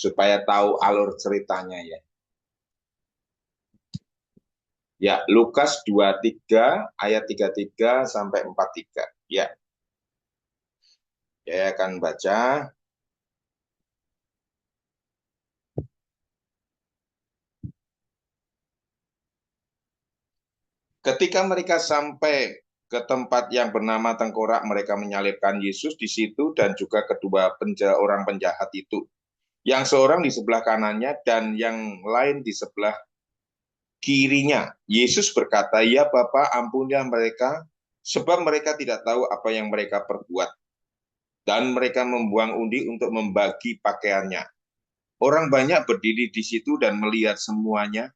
supaya tahu alur ceritanya ya. Ya, Lukas 23 ayat 33 sampai 43. Ya, saya akan baca. Ketika mereka sampai ke tempat yang bernama Tengkorak, mereka menyalibkan Yesus di situ dan juga kedua orang penjahat itu. Yang seorang di sebelah kanannya dan yang lain di sebelah kirinya. Yesus berkata, "Ya Bapa, ampunilah mereka, sebab mereka tidak tahu apa yang mereka perbuat." Dan mereka membuang undi untuk membagi pakaiannya. Orang banyak berdiri di situ dan melihat semuanya.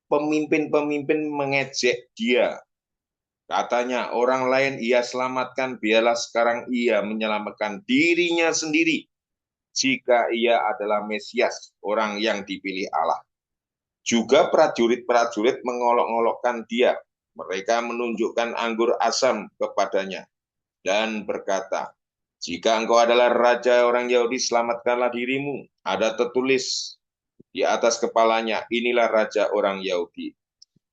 Pemimpin-pemimpin mengejek dia. Katanya, orang lain ia selamatkan, biarlah sekarang ia menyelamatkan dirinya sendiri. Jika ia adalah Mesias, orang yang dipilih Allah. Juga prajurit-prajurit mengolok-olokkan dia. Mereka menunjukkan anggur asam kepadanya dan berkata, "Jika engkau adalah raja orang Yahudi, selamatkanlah dirimu. Ada tertulis di atas kepalanya, inilah raja orang Yahudi."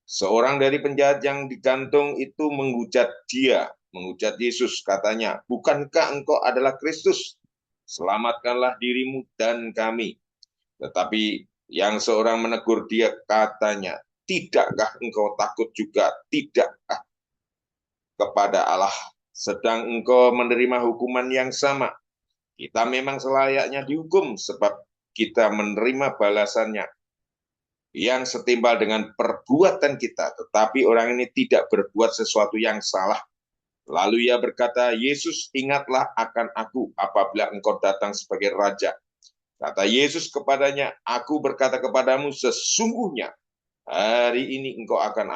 Seorang dari penjahat yang digantung itu menghujat Yesus, katanya, "Bukankah engkau adalah Kristus? Selamatkanlah dirimu dan kami." Tetapi yang seorang menegur dia, katanya, "Tidakkah engkau takut juga? Tidakkah kepada Allah? Sedang engkau menerima hukuman yang sama. Kita memang selayaknya dihukum sebab kita menerima balasannya yang setimpal dengan perbuatan kita. Tetapi orang ini tidak berbuat sesuatu yang salah." Lalu ia berkata, "Yesus, ingatlah akan aku apabila engkau datang sebagai raja." Kata Yesus kepadanya, "Aku berkata kepadamu, sesungguhnya hari ini engkau akan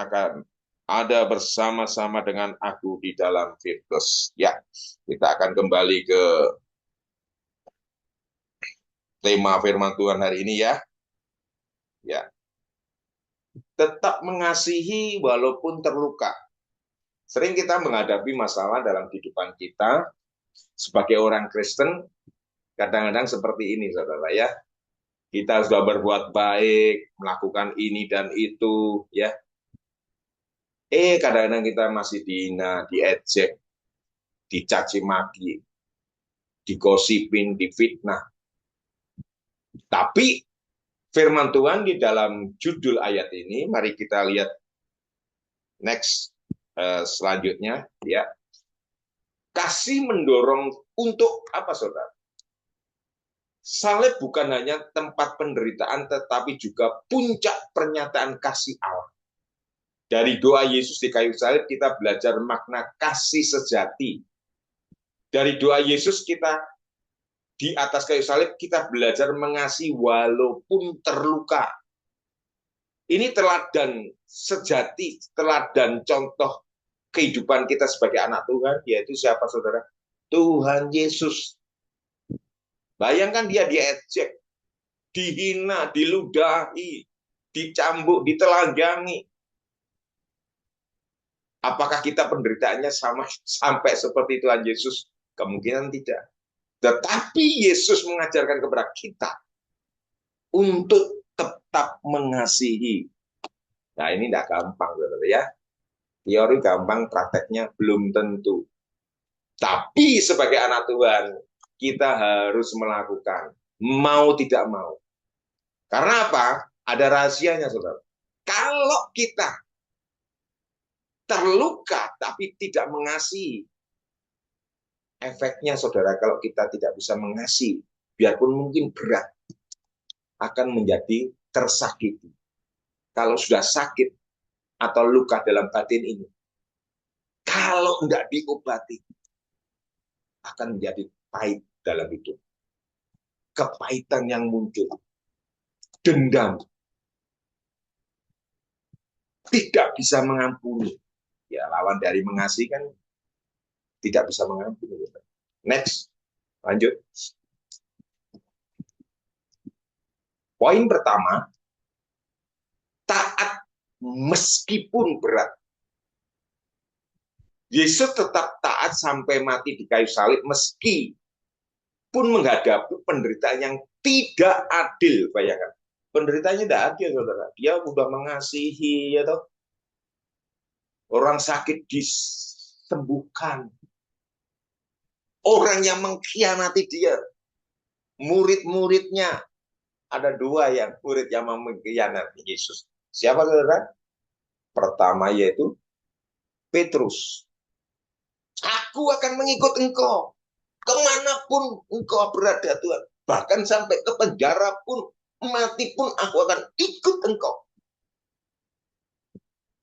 ada bersama-sama dengan aku di dalam Firdaus." Ya, kita akan kembali ke tema firman Tuhan hari ini ya. Ya, tetap mengasihi walaupun terluka. Sering kita menghadapi masalah dalam kehidupan kita sebagai orang Kristen, kadang-kadang seperti ini, saudara ya. Kita sudah berbuat baik, melakukan ini dan itu, ya. Kadang-kadang kita masih dihina, diejek, dicaci maki, digosipin, difitnah. Tapi firman Tuhan di dalam judul ayat ini, mari kita lihat next selanjutnya, ya. Kasih mendorong untuk apa, saudara? Salib bukan hanya tempat penderitaan, tetapi juga puncak pernyataan kasih Allah. Dari doa Yesus di kayu salib kita belajar makna kasih sejati. Dari doa Yesus kita di atas kayu salib kita belajar mengasihi walaupun terluka. Ini teladan sejati, teladan contoh kehidupan kita sebagai anak Tuhan, yaitu siapa, saudara? Tuhan Yesus. Bayangkan dia diejek, dihina, diludahi, dicambuk, ditelanjangi. Apakah kita penderitaannya sama sampai seperti Tuhan Yesus? Kemungkinan tidak. Tetapi Yesus mengajarkan kepada kita untuk tetap mengasihi. Nah, ini tidak gampang, saudara ya. Teori gampang, prakteknya belum tentu. Tapi sebagai anak Tuhan, kita harus melakukan. Mau tidak mau. Karena apa? Ada rahasianya, saudara. Kalau kita terluka tapi tidak mengasihi, efeknya, saudara, kalau kita tidak bisa mengasihi, biarpun mungkin berat, akan menjadi tersakiti. Kalau sudah sakit atau luka dalam batin ini, kalau tidak diobati, akan menjadi pahit dalam hidup. Kepahitan yang muncul, dendam, tidak bisa mengampuni. Ya, lawan dari mengasihi kan tidak bisa mengampuni. Next, lanjut. Poin pertama, taat meskipun berat. Yesus tetap taat sampai mati di kayu salib meskipun menghadapi penderitaan yang Tidak adil, bayangkan. Penderitanya tidak adil, saudara. Dia sudah mengasihi, ya toh. Orang sakit disembuhkan. Orang yang mengkhianati dia, murid-muridnya, ada dua yang murid yang mengkhianati Yesus. Siapa, saudara? Pertama yaitu Petrus. Aku akan mengikut engkau. Kemanapun engkau berada, Tuhan. Bahkan sampai ke penjara pun, mati pun aku akan ikut engkau.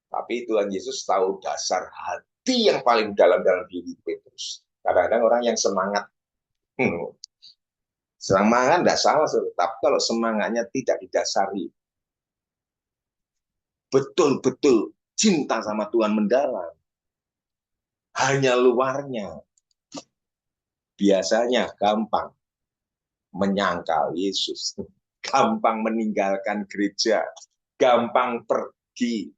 Tapi Tuhan Yesus tahu dasar hati yang paling dalam diri Petrus. Kadang-kadang orang yang semangat, semangat tidak salah, tapi kalau semangatnya tidak didasari betul-betul cinta sama Tuhan mendalam, hanya luarnya, biasanya gampang menyangkal Yesus, gampang meninggalkan gereja, gampang pergi.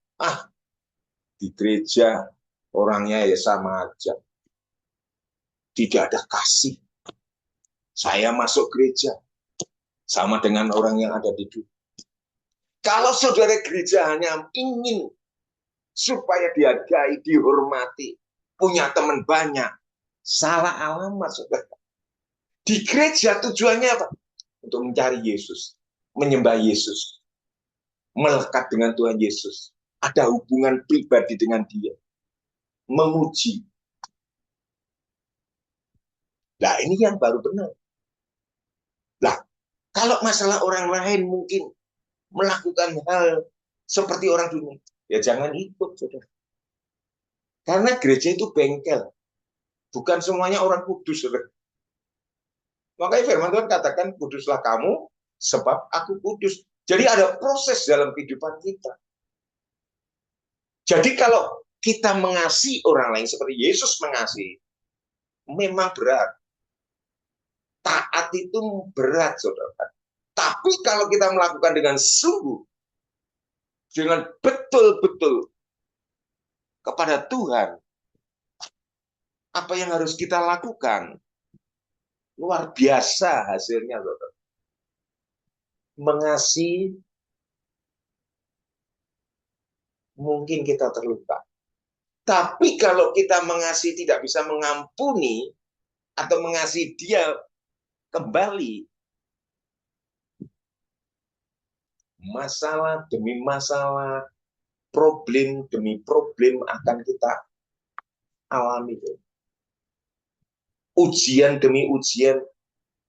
Di gereja orangnya ya sama aja, tidak ada kasih. Saya masuk gereja sama dengan orang yang ada di dunia. Kalau saudara gereja hanya ingin supaya dihargai, dihormati, punya teman banyak, salah alamat, saudara. Di gereja tujuannya apa? Untuk mencari Yesus, menyembah Yesus, melekat dengan Tuhan Yesus, ada hubungan pribadi dengan Dia, memuji. Nah, ini yang baru benar. Nah, kalau masalah orang lain mungkin melakukan hal seperti orang dunia, ya jangan ikut, saudara. Karena gereja itu bengkel, bukan semuanya orang kudus, saudara. Makanya firman Tuhan katakan, kuduslah kamu sebab aku kudus. Jadi ada proses dalam kehidupan kita. Jadi kalau kita mengasihi orang lain seperti Yesus mengasihi, memang berat. Taat itu berat, saudara. Tapi kalau kita melakukan dengan sungguh, dengan betul-betul kepada Tuhan, apa yang harus kita lakukan? Luar biasa hasilnya, saudara. Mengasihi, mungkin kita terluka. Tapi kalau kita mengasihi tidak bisa mengampuni, atau mengasihi dia kembali, masalah demi masalah, problem demi problem akan kita alami. Ujian demi ujian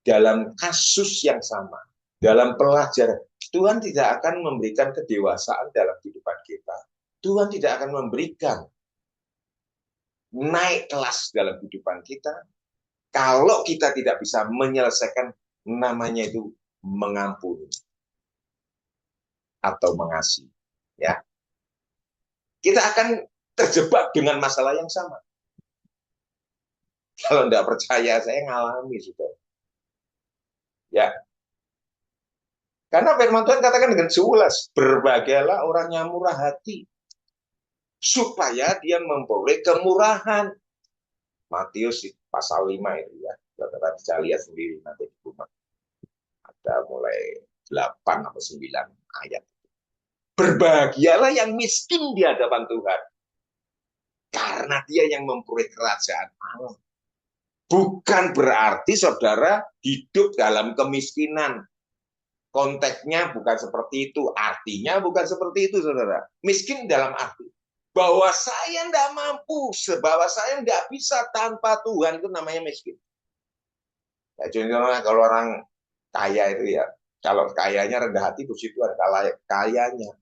dalam kasus yang sama, dalam pelajaran. Tuhan tidak akan memberikan kedewasaan dalam kehidupan kita. Tuhan tidak akan memberikan naik kelas dalam kehidupan kita kalau kita tidak bisa menyelesaikan, namanya itu mengampuni atau mengasihi. Ya, kita akan terjebak dengan masalah yang sama. Kalau tidak percaya, saya ngalami sudah. Ya, karena firman Tuhan katakan dengan jelas, berbahagialah orang yang murah hati, supaya dia memperoleh kemurahan. Matius pasal 5 itu ya, saudara bisa lihat sendiri nanti di rumah. Ada mulai 8 atau 9 ayat. Berbahagialah yang miskin di hadapan Tuhan, karena dia yang memperoleh kerajaan Allah. Bukan berarti saudara hidup dalam kemiskinan. Konteksnya bukan seperti itu, artinya bukan seperti itu, saudara. Miskin dalam arti bahwa saya tidak mampu, bahwa saya tidak bisa tanpa Tuhan, itu namanya miskin. Ya, contohnya kalau orang kaya itu ya, kalau kayanya rendah hati, puji Tuhan. Kalau kayanya,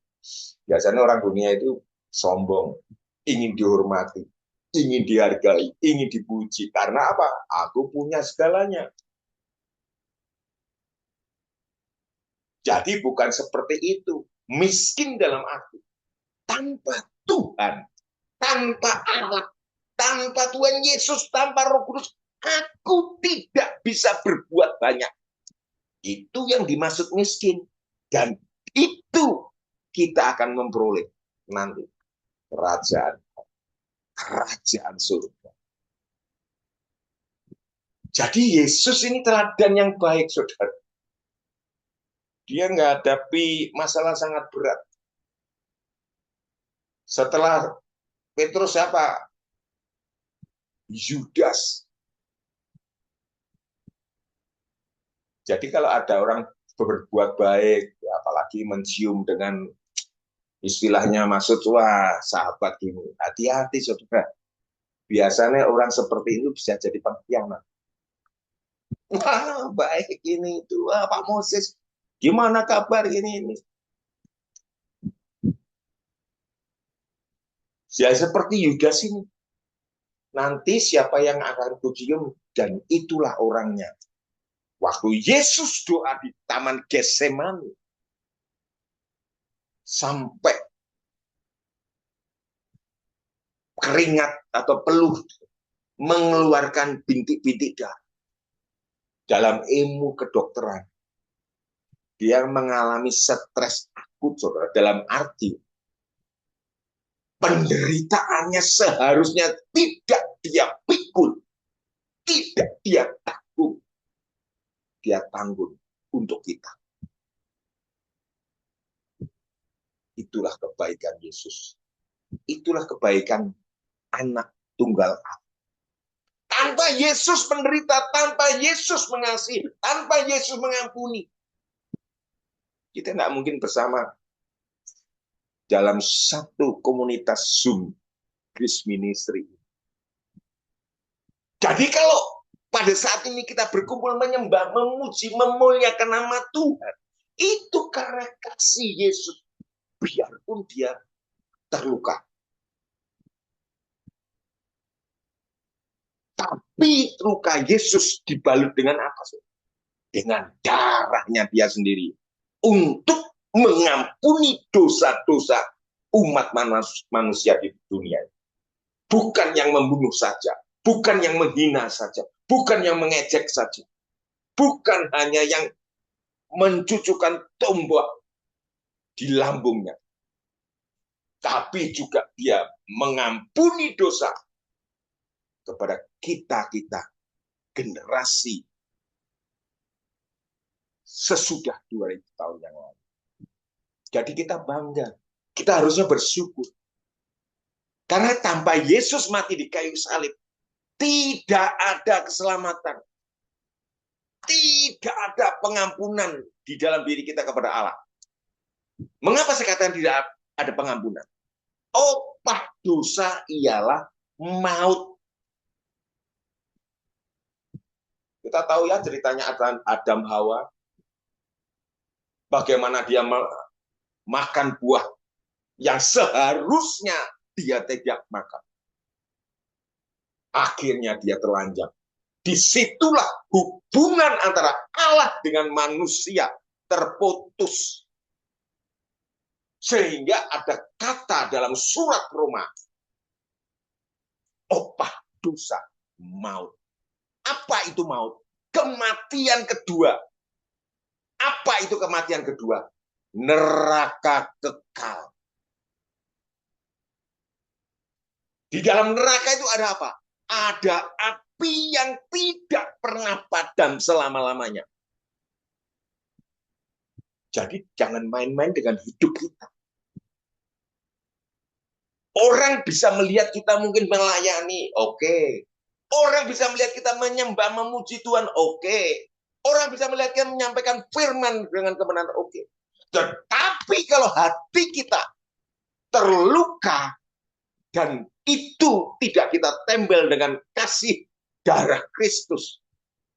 biasanya orang dunia itu sombong, ingin dihormati, ingin dihargai, ingin dipuji. Karena apa? Aku punya segalanya. Jadi bukan seperti itu. Miskin dalam arti tanpa Tuhan, tanpa Allah, tanpa Tuhan Yesus, tanpa Roh Kudus, aku tidak bisa berbuat banyak. Itu yang dimaksud miskin. Dan itu kita akan memperoleh nanti kerajaan surga. Jadi Yesus ini teladan yang baik, saudara. Dia menghadapi masalah sangat berat. Setelah Petrus siapa? Yudas. Jadi kalau ada orang berbuat baik, apalagi mencium dengan istilahnya maksud, wah sahabat ini, hati-hati saudara. Biasanya orang seperti itu bisa jadi pengkhianat. Wah baik ini itu, wah Pak Moses, gimana kabar ini? Ya seperti Yudas ini. Nanti siapa yang akan kucium, dan itulah orangnya. Waktu Yesus doa di Taman Getsemani, sampai keringat atau peluh mengeluarkan bintik-bintik darah. Dalam ilmu kedokteran, dia mengalami stres akut, saudara. Dalam arti, penderitaannya seharusnya tidak dia pikul, tidak dia tanggung. Dia tanggung untuk kita. Itulah kebaikan Yesus. Itulah kebaikan anak tunggal Allah. Tanpa Yesus menderita, tanpa Yesus mengasihi, tanpa Yesus mengampuni, kita tidak mungkin bersama dalam satu komunitas Zoom Grace Ministry. Jadi kalau pada saat ini kita berkumpul menyembah, memuji, memuliakan nama Tuhan, itu karena kasih Yesus, biarpun dia terluka. Tapi luka Yesus dibalut dengan apa? Dengan darahnya dia sendiri. Untuk mengampuni dosa-dosa umat manusia di dunia. Bukan yang membunuh saja. Bukan yang menghina saja. Bukan yang mengejek saja. Bukan hanya yang mencucukkan tombak di lambungnya. Tapi juga dia mengampuni dosa kepada kita-kita generasi sesudah 2000 tahun yang lalu. Jadi kita bangga. Kita harusnya bersyukur. Karena tanpa Yesus mati di kayu salib, tidak ada keselamatan. Tidak ada pengampunan di dalam diri kita kepada Allah. Mengapa saya katakan tidak ada pengampunan? Upah dosa ialah maut. Kita tahu ya ceritanya Adam Hawa. Bagaimana dia makan buah yang seharusnya dia tidak makan. Akhirnya dia telanjang. Disitulah hubungan antara Allah dengan manusia terputus. Sehingga ada kata dalam surat Roma, upah dosa maut. Apa itu maut? Kematian kedua. Apa itu kematian kedua? Neraka kekal. Di dalam neraka itu ada apa? Ada api yang tidak pernah padam selama-lamanya. Jadi jangan main-main dengan hidup kita. Orang bisa melihat kita mungkin melayani, oke. Orang bisa melihat kita menyembah, memuji Tuhan, oke. Orang bisa melihat kita menyampaikan firman dengan kebenaran, oke. Tetapi kalau hati kita terluka dan itu tidak kita tempel dengan kasih darah Kristus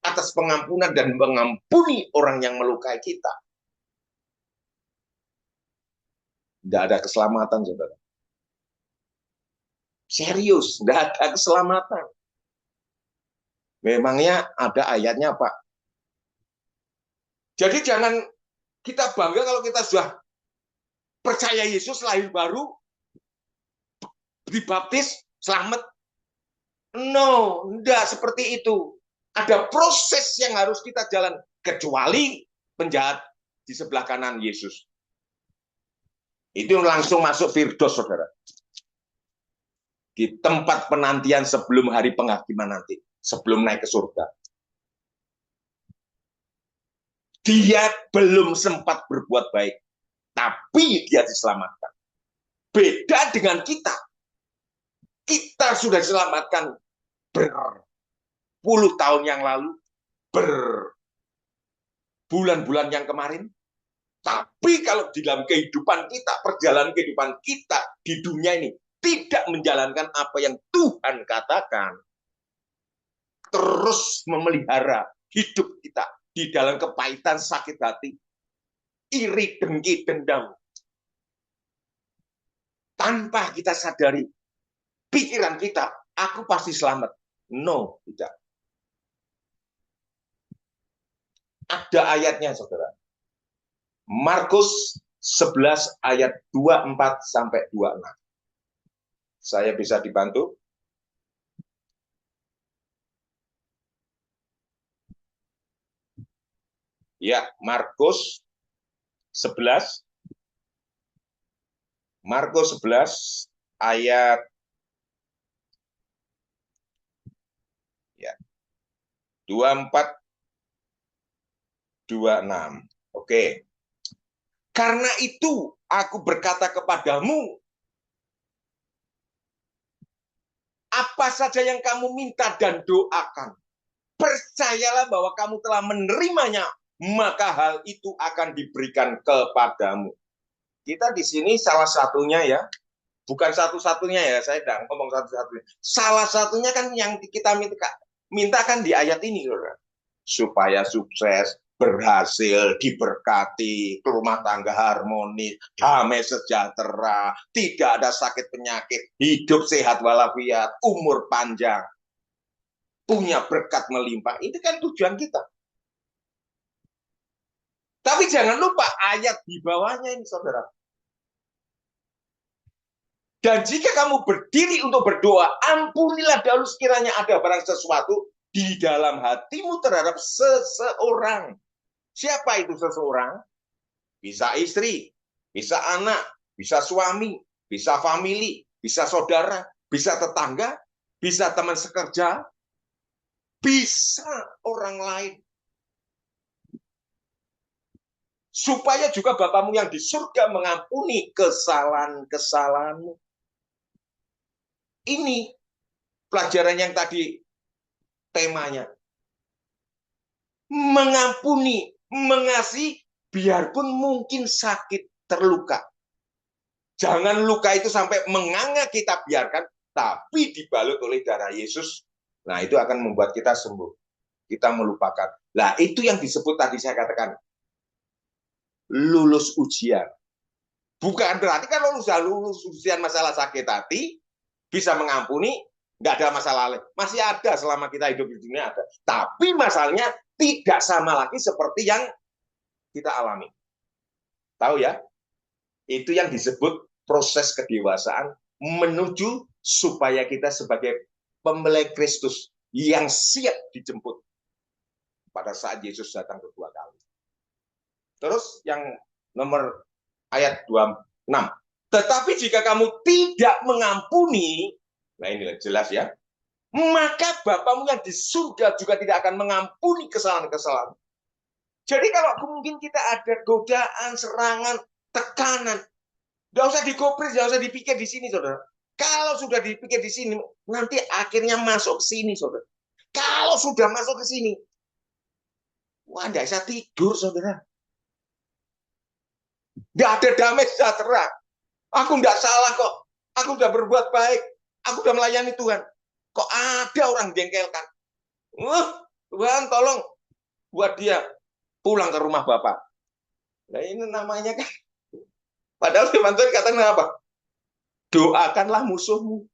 atas pengampunan dan mengampuni orang yang melukai kita, tidak ada keselamatan, saudara. Serius, tidak ada keselamatan. Memangnya ada ayatnya, Pak? Jadi jangan kita bangga kalau kita sudah percaya Yesus, lahir baru, dibaptis, selamat. No, tidak seperti itu. Ada proses yang harus kita jalan, kecuali penjahat di sebelah kanan Yesus. Itu langsung masuk Firdaus, saudara. Di tempat penantian sebelum hari penghakiman nanti, sebelum naik ke surga. Dia belum sempat berbuat baik, tapi dia diselamatkan. Beda dengan kita. Kita sudah diselamatkan berpuluh tahun yang lalu, berbulan-bulan yang kemarin. Tapi kalau di dalam kehidupan kita, perjalanan kehidupan kita di dunia ini, tidak menjalankan apa yang Tuhan katakan, terus memelihara hidup kita di dalam kepahitan, sakit hati, iri, dengki, dendam, tanpa kita sadari, pikiran kita, aku pasti selamat. No, tidak. Ada ayatnya, saudara. Markus 11 ayat 24 sampai 26. Saya bisa dibantu? Ya, Markus 11 ayat ya 24 26. Oke. Karena itu aku berkata kepadamu, apa saja yang kamu minta dan doakan, percayalah bahwa kamu telah menerimanya, maka hal itu akan diberikan kepadamu. Kita di sini salah satunya ya, bukan satu-satunya ya, saya tidak ngomong satu-satunya. Salah satunya kan yang kita minta kan di ayat ini, saudara. Supaya sukses, berhasil, diberkati, rumah tangga harmonis, damai sejahtera, tidak ada sakit penyakit, hidup sehat walafiat, umur panjang, punya berkat melimpah. Itu kan tujuan kita. Tapi jangan lupa ayat di bawahnya ini, saudara. Dan jika kamu berdiri untuk berdoa, ampunilah dahulu sekiranya ada barang sesuatu di dalam hatimu terhadap seseorang. Siapa itu seseorang? Bisa istri, bisa anak, bisa suami, bisa famili, bisa saudara, bisa tetangga, bisa teman sekerja, bisa orang lain. Supaya juga Bapamu yang di surga mengampuni kesalahan-kesalahanmu. Ini pelajaran yang tadi temanya. Mengampuni, mengasihi, biarpun mungkin sakit, terluka. Jangan luka itu sampai menganga kita biarkan, tapi dibalut oleh darah Yesus. Nah, itu akan membuat kita sembuh. Kita melupakan. Nah, itu yang disebut tadi saya katakan, lulus ujian. Bukan berarti kan lulus ujian masalah sakit hati, bisa mengampuni, nggak ada masalah lain. Masih ada selama kita hidup di dunia ada. Tapi masalahnya tidak sama lagi seperti yang kita alami. Tahu ya? Itu yang disebut proses kedewasaan menuju supaya kita sebagai pembelai Kristus yang siap dijemput pada saat Yesus datang kedua kali. Terus yang nomor ayat 26. Tetapi jika kamu tidak mengampuni, nah ini jelas ya, maka Bapamu yang di surga juga tidak akan mengampuni kesalahan-kesalahan. Jadi kalau mungkin kita ada godaan, serangan, tekanan, nggak usah digopris, nggak usah dipikir di sini, saudara. Kalau sudah dipikir di sini, nanti akhirnya masuk ke sini, saudara. Kalau sudah masuk ke sini, wah, nggak bisa tidur, saudara. Nggak ada damai sejahtera. Aku nggak salah kok. Aku udah berbuat baik. Aku udah melayani Tuhan. Kok ada orang jengkelkan? Tuhan tolong buat dia pulang ke rumah Bapak. Nah ini namanya kan. Padahal firman Tuhan katakan apa? Doakanlah musuhmu.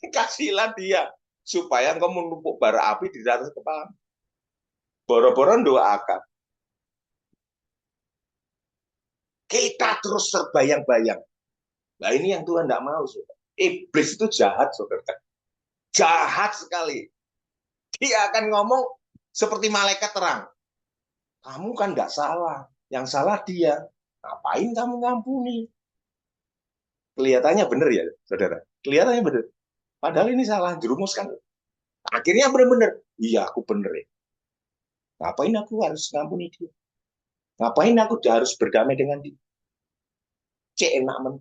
Kasihlah dia. Supaya engkau menumpuk bara api di atas kepala. Boro-boro doakan. Kita terus terbayang-bayang. Nah ini yang Tuhan tidak mau. Saudara. Iblis itu jahat, saudara. Jahat sekali. Dia akan ngomong seperti malaikat terang. Kamu kan nggak salah. Yang salah dia. Ngapain kamu ngampuni? Kelihatannya benar ya, saudara. Kelihatannya benar. Padahal ini salah, jerumus kan. Akhirnya benar-benar. Iya, aku benar ya. Ngapain aku harus ngampuni dia? Ngapain aku harus berdamai dengan dia? Cek enak men.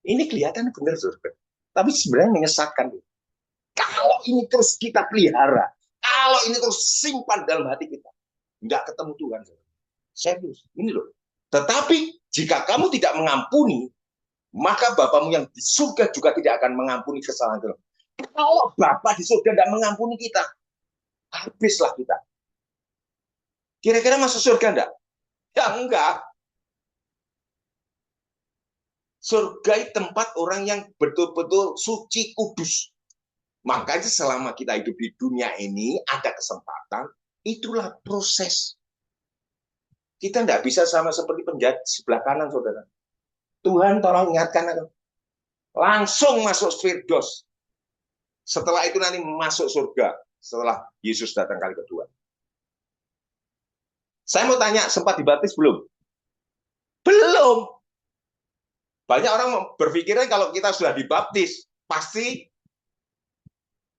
Ini kelihatan benar, saudara. Tapi sebenarnya menyesatkan. Kalau ini terus kita pelihara, kalau ini terus simpan dalam hati kita, nggak ketemu Tuhan. Serius, ini loh. Tetapi jika kamu tidak mengampuni, maka Bapamu yang di surga juga tidak akan mengampuni kesalahan kita. Kalau Bapa di surga tidak mengampuni kita, habislah kita. Kira-kira masuk surga enggak? Ya enggak. Surga itu tempat orang yang betul-betul suci, kudus. Makanya selama kita hidup di dunia ini, ada kesempatan, itulah proses. Kita tidak bisa sama seperti penjahat sebelah kanan, saudara. Tuhan tolong ingatkan aku. Langsung masuk Firdaus. Setelah itu nanti masuk surga. Setelah Yesus datang kali kedua. Saya mau tanya, sempat dibaptis belum? Belum. Banyak orang berpikirnya kalau kita sudah dibaptis, pasti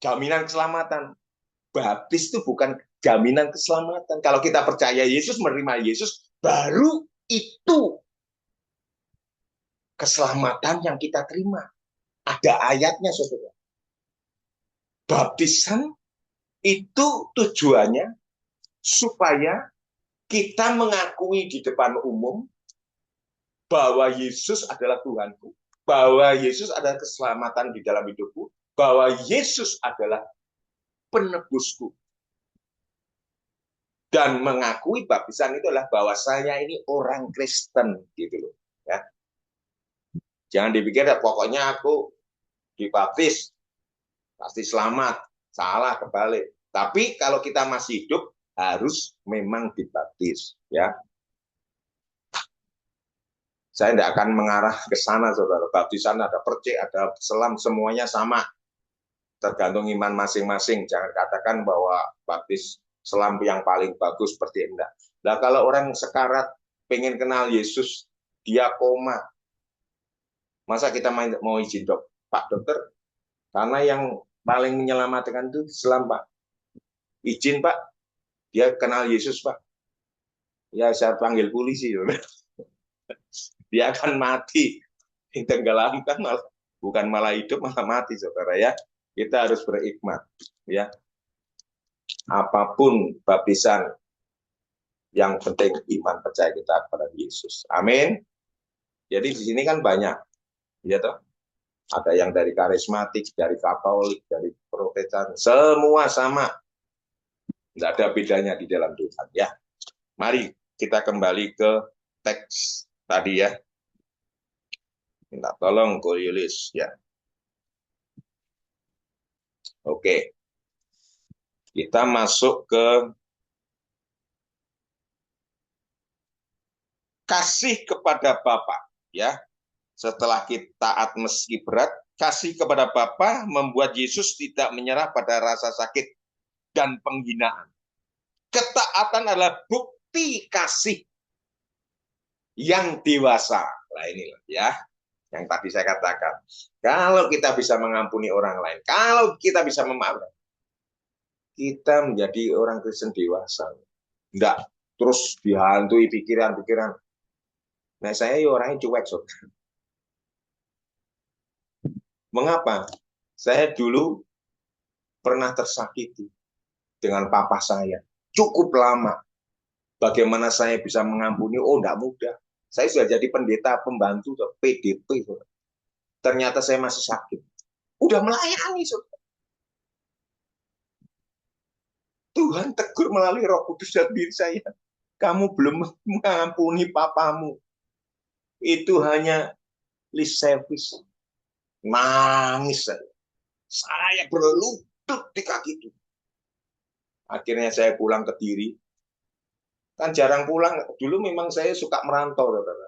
jaminan keselamatan. Baptis itu bukan jaminan keselamatan. Kalau kita percaya Yesus, menerima Yesus, baru itu keselamatan yang kita terima. Ada ayatnya, saudara. Baptisan itu tujuannya supaya kita mengakui di depan umum bahwa Yesus adalah Tuhanku, bahwa Yesus adalah keselamatan di dalam hidupku, bahwa Yesus adalah penebusku. Dan mengakui baptisan itu adalah bahwa saya ini orang Kristen, gitu loh. Ya. Jangan dipikir ya, pokoknya aku dibaptis pasti selamat, salah, kebalik. Tapi kalau kita masih hidup harus memang dibaptis, ya. Saya tidak akan mengarah ke sana, saudara. Baptisan ada percik, ada selam, semuanya sama. Tergantung iman masing-masing. Jangan katakan bahwa baptis selam yang paling bagus seperti enggak. Nah, kalau orang sekarat pengen kenal Yesus, dia koma. Masa kita mau izin dok? Pak dokter, karena yang paling menyelamatkan itu selam, Pak. Izin, Pak. Dia kenal Yesus, Pak. Ya, saya panggil polisi. Dia akan mati. Tenggelamkan malah, bukan malah hidup, malah mati, saudara ya. Kita harus berhikmat, ya. Apapun baptisan, yang penting iman percaya kita kepada Yesus. Amin. Jadi di sini kan banyak, ya toh. Ada yang dari karismatik, dari Katolik, dari Protestan, semua sama. Tidak ada bedanya di dalam Tuhan, ya. Mari kita kembali ke teks tadi, ya. Minta tolong Ko Yulis, ya. Oke. Kita masuk ke kasih kepada Bapa, ya. Setelah kita taat meski berat, kasih kepada Bapa membuat Yesus tidak menyerah pada rasa sakit dan penghinaan. Ketaatan adalah bukti kasih yang dewasa. Nah ini ya, yang tadi saya katakan. Kalau kita bisa mengampuni orang lain, kalau kita bisa memaafkan, kita menjadi orang Kristen dewasa. Enggak terus dihantui pikiran-pikiran. Nah saya orangnya cuek, saudara. Mengapa? Saya dulu pernah tersakiti dengan papa saya. Cukup lama. Bagaimana saya bisa mengampuni? Oh, enggak mudah. Saya sudah jadi pendeta pembantu PDP. Ternyata saya masih sakit. Udah melayani, saudara. Tuhan tegur melalui Roh Kudus dalam diri saya. Kamu belum mengampuni papamu. Itu hanya lip service. Nangis saya. Saya berlutut di kaki itu. Akhirnya saya pulang ke Diri. Kan jarang pulang. Dulu memang saya suka merantau, saudara.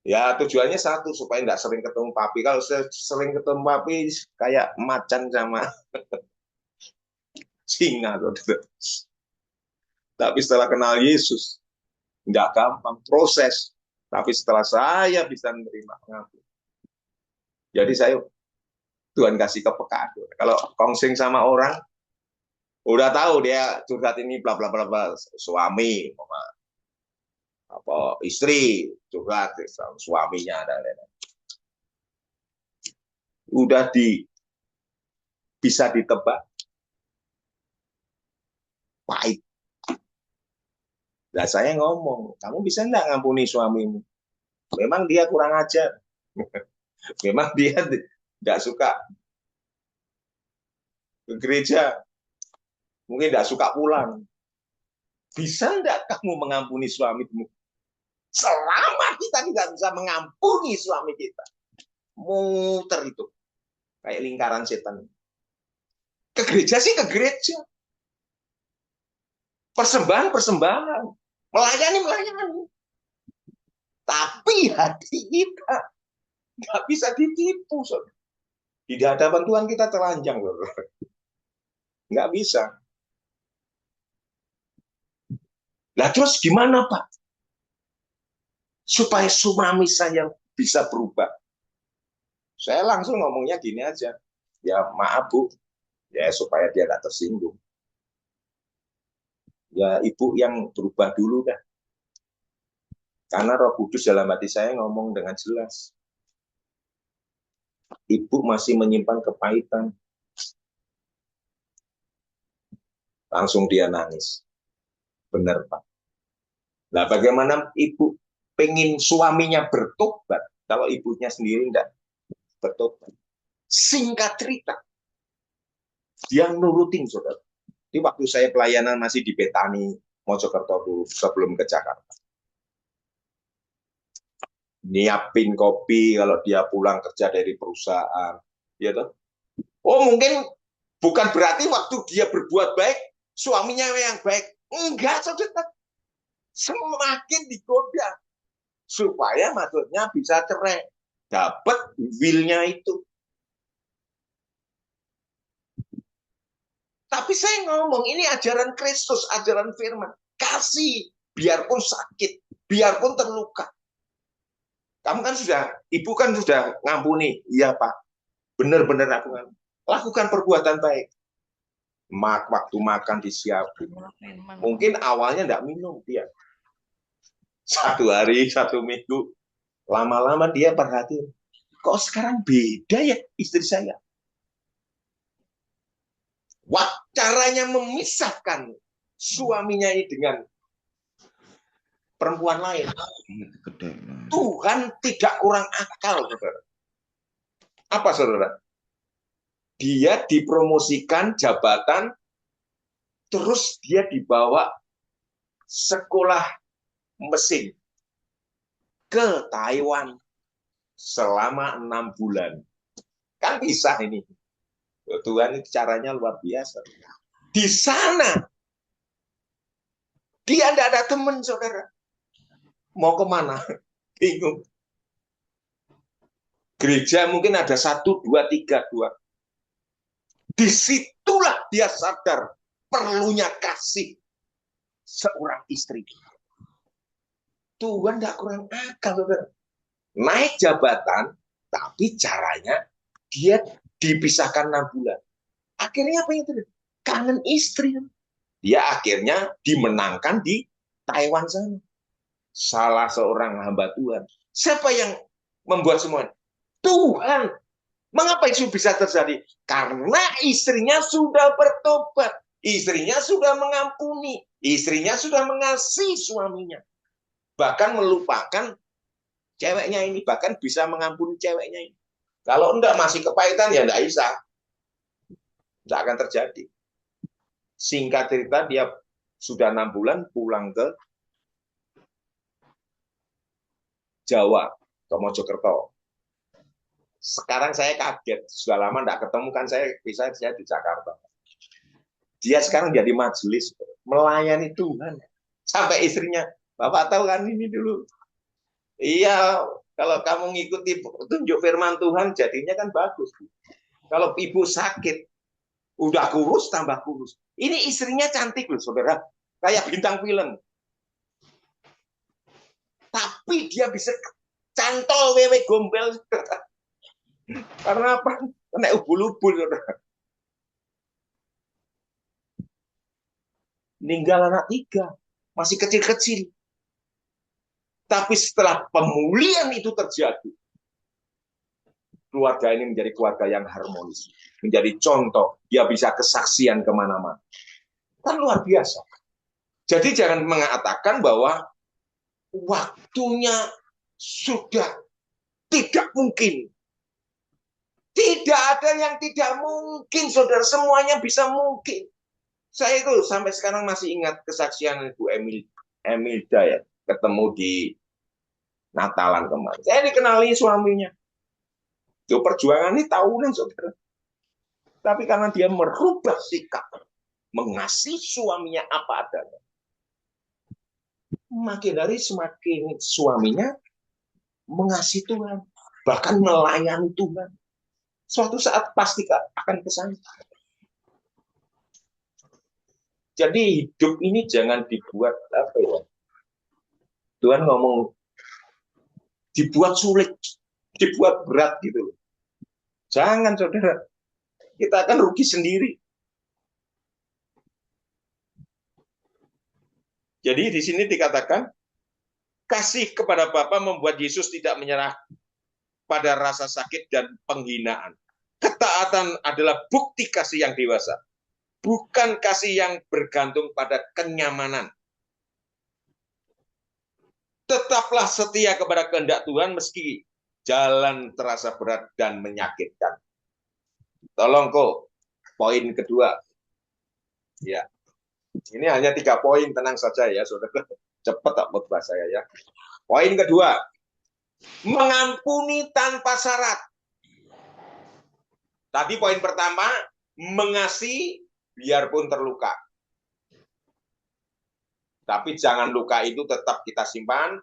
Ya tujuannya satu, supaya nggak sering ketemu papi. Kalau sering ketemu papi, kayak macan sama singa, saudara. Tapi setelah kenal Yesus, nggak gampang proses. Tapi setelah saya bisa menerima pengampun. Jadi saya, Tuhan kasih kepekaan. Kalau konsing sama orang, Udah tahu dia curhat ini bla bla bla bla, suami apa istri curhat suaminya dan lain-lain. Udah bisa ditebak pahit. Nah, saya ngomong, kamu bisa nggak ngampuni suamimu? Memang dia kurang ajar. Memang dia nggak suka ke gereja. Mungkin nggak suka pulang. Bisa nggak kamu mengampuni suamimu? Selama kita tidak bisa mengampuni suami kita, muter itu kayak lingkaran setan. Ke gereja sih ke gereja, persembahan persembahan, melayani melayani. Tapi hati kita nggak bisa ditipu. Di hadapan Tuhan kita telanjang, nggak bisa. Nah terus gimana Pak? Supaya suami saya bisa berubah. Saya langsung ngomongnya gini aja. Ya maaf Bu, ya supaya dia nggak tersinggung. Ya Ibu yang berubah dulu kan. Karena Roh Kudus dalam hati saya ngomong dengan jelas. Ibu masih menyimpan kepahitan. Langsung dia nangis. Benar Pak. Nah bagaimana Ibu pengen suaminya bertobat kalau ibunya sendiri enggak bertobat? Singkat cerita, dia nurutin saudara. Di waktu saya pelayanan masih di Betani, Mojokerto dulu sebelum ke Jakarta. Nyiapin kopi kalau dia pulang kerja dari perusahaan. Ya toh? Oh mungkin bukan berarti waktu dia berbuat baik, suaminya yang baik. Enggak, saudara. Semakin digoda. Supaya maksudnya bisa cerai. Dapat will-nya itu. Tapi saya ngomong, ini ajaran Kristus, ajaran firman. Kasih, biarpun sakit, biarpun terluka. Kamu kan sudah, ibu kan sudah ngampuni. Iya Pak, benar-benar aku ngampuni. Lakukan perbuatan baik. Waktu makan disiapin. Mungkin awalnya enggak minum dia. Satu hari, satu minggu. Lama-lama dia perhatiin. Kok sekarang beda ya istri saya? Wah, caranya memisahkan suaminya ini dengan perempuan lain. Tuhan tidak kurang akal, saudara. Apa, saudara? Dia dipromosikan jabatan, terus dia dibawa sekolah mesin ke Taiwan selama 6 bulan. Kan bisa ini. Tuhan ini caranya luar biasa. Di sana, dia tidak ada teman, saudara. Mau kemana? Bingung. Gereja mungkin ada 1, 2, 3, 2. Disitulah dia sadar perlunya kasih seorang istri. Tuhan tidak kurang akal, saudara. Naik jabatan, tapi caranya dia dipisahkan 6 bulan. Akhirnya apa itu? Kangen istri. Dia akhirnya dimenangkan di Taiwan sana. Salah seorang hamba Tuhan. Siapa yang membuat semuanya? Tuhan. Mengapa itu bisa terjadi? Karena istrinya sudah bertobat. Istrinya sudah mengampuni. Istrinya sudah mengasihi suaminya. Bahkan melupakan ceweknya ini. Bahkan bisa mengampuni ceweknya ini. Kalau enggak masih kepahitan ya enggak bisa. Enggak akan terjadi. Singkat cerita dia sudah 6 bulan pulang ke Jawa, ke Mojokerto. Sekarang saya kaget, sudah lama enggak ketemu kan saya di Jakarta. Dia sekarang jadi majelis, melayani Tuhan. Sampai istrinya, Bapak tahu kan ini dulu. Iya, kalau kamu ngikuti tunjuk firman Tuhan jadinya kan bagus. Kalau ibu sakit, udah kurus tambah kurus. Ini istrinya cantik loh saudara, kayak bintang film. Tapi dia bisa cantol wewe gombel. Karena apa? Kena ubul-ubul saudara. Ninggal anak 3, masih kecil-kecil. Tapi setelah pemulihan itu terjadi, keluarga ini menjadi keluarga yang harmonis. Menjadi contoh, dia bisa kesaksian kemana-mana. Kan luar biasa. Jadi jangan mengatakan bahwa waktunya sudah tidak mungkin. Tidak ada yang tidak mungkin, saudara. Semuanya bisa mungkin. Saya itu sampai sekarang masih ingat kesaksian Ibu Emilda ya, ketemu di Natalan kemarin. Saya dikenali suaminya. Itu perjuangan ini tahunan, saudara. Tapi karena dia merubah sikap, mengasihi suaminya apa adanya, makin hari semakin suaminya mengasihi Tuhan, bahkan melayani Tuhan. Suatu saat pasti akan ke sana. Jadi hidup ini jangan dibuat apa ya? Tuhan ngomong dibuat sulit, dibuat berat gitu. Jangan, saudara. Kita akan rugi sendiri. Jadi di sini dikatakan kasih kepada Bapa membuat Yesus tidak menyerah pada rasa sakit dan penghinaan. Ketaatan adalah bukti kasih yang dewasa, bukan kasih yang bergantung pada kenyamanan. Tetaplah setia kepada kehendak Tuhan meski jalan terasa berat dan menyakitkan. Tolong kok, poin kedua. Ya, ini hanya 3 poin, tenang saja ya, saudara. Cepat tak khotbah saya ya. Poin kedua, mengampuni tanpa syarat. Tadi poin pertama, mengasihi biarpun terluka. Tapi jangan luka itu tetap kita simpan,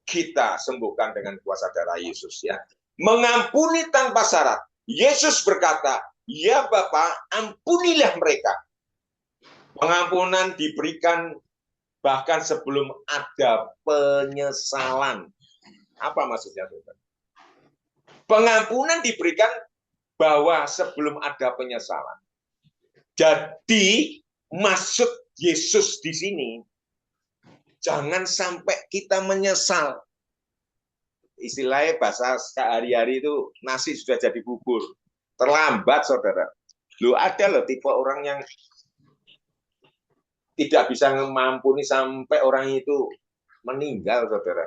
kita sembuhkan dengan kuasa darah Yesus ya. Mengampuni tanpa syarat. Yesus berkata, ya Bapa, ampunilah mereka. Pengampunan diberikan bahkan sebelum ada penyesalan. Apa maksudnya, saudara? Pengampunan diberikan bahwa sebelum ada penyesalan. Jadi maksud Yesus di sini, jangan sampai kita menyesal. Istilahnya bahasa sehari-hari itu nasi sudah jadi bubur. Terlambat, saudara. Loh, ada loh tipe orang yang tidak bisa mengampuni sampai orang itu meninggal, saudara.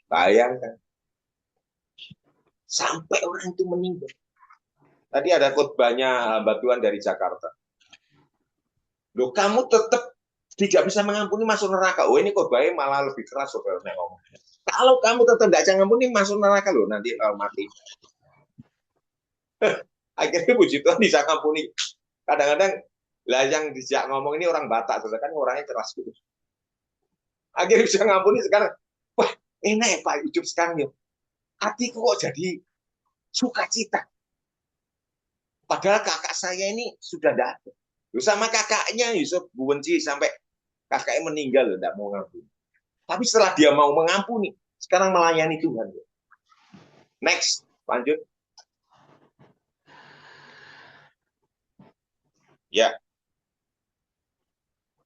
Bayangkan. Sampai orang itu meninggal. Tadi ada khotbahnya hamba Tuhan dari Jakarta. Loh, kamu tetap tidak bisa mengampuni masuk neraka. Oh, ini khotbahnya malah lebih keras, saudara. Kalau kamu tetap tidak bisa mengampuni masuk neraka, loh, nanti mati. Akhirnya puji Tuhan bisa mengampuni. Kadang-kadang lah yang dijak ngomong ini orang Batak, saudara, kan orangnya keras gitu. Akhirnya bisa ngampuni sekarang. Wah, enak ya Pak hidup sekarang ya. Hatiku kok jadi sukacita. Padahal kakak saya ini sudah tidak ada. Sama kakaknya Yusuf benci sampai kakaknya meninggal, tidak mau ngampuni. Tapi setelah dia mau mengampuni, sekarang melayani Tuhan. Next, lanjut. Ya.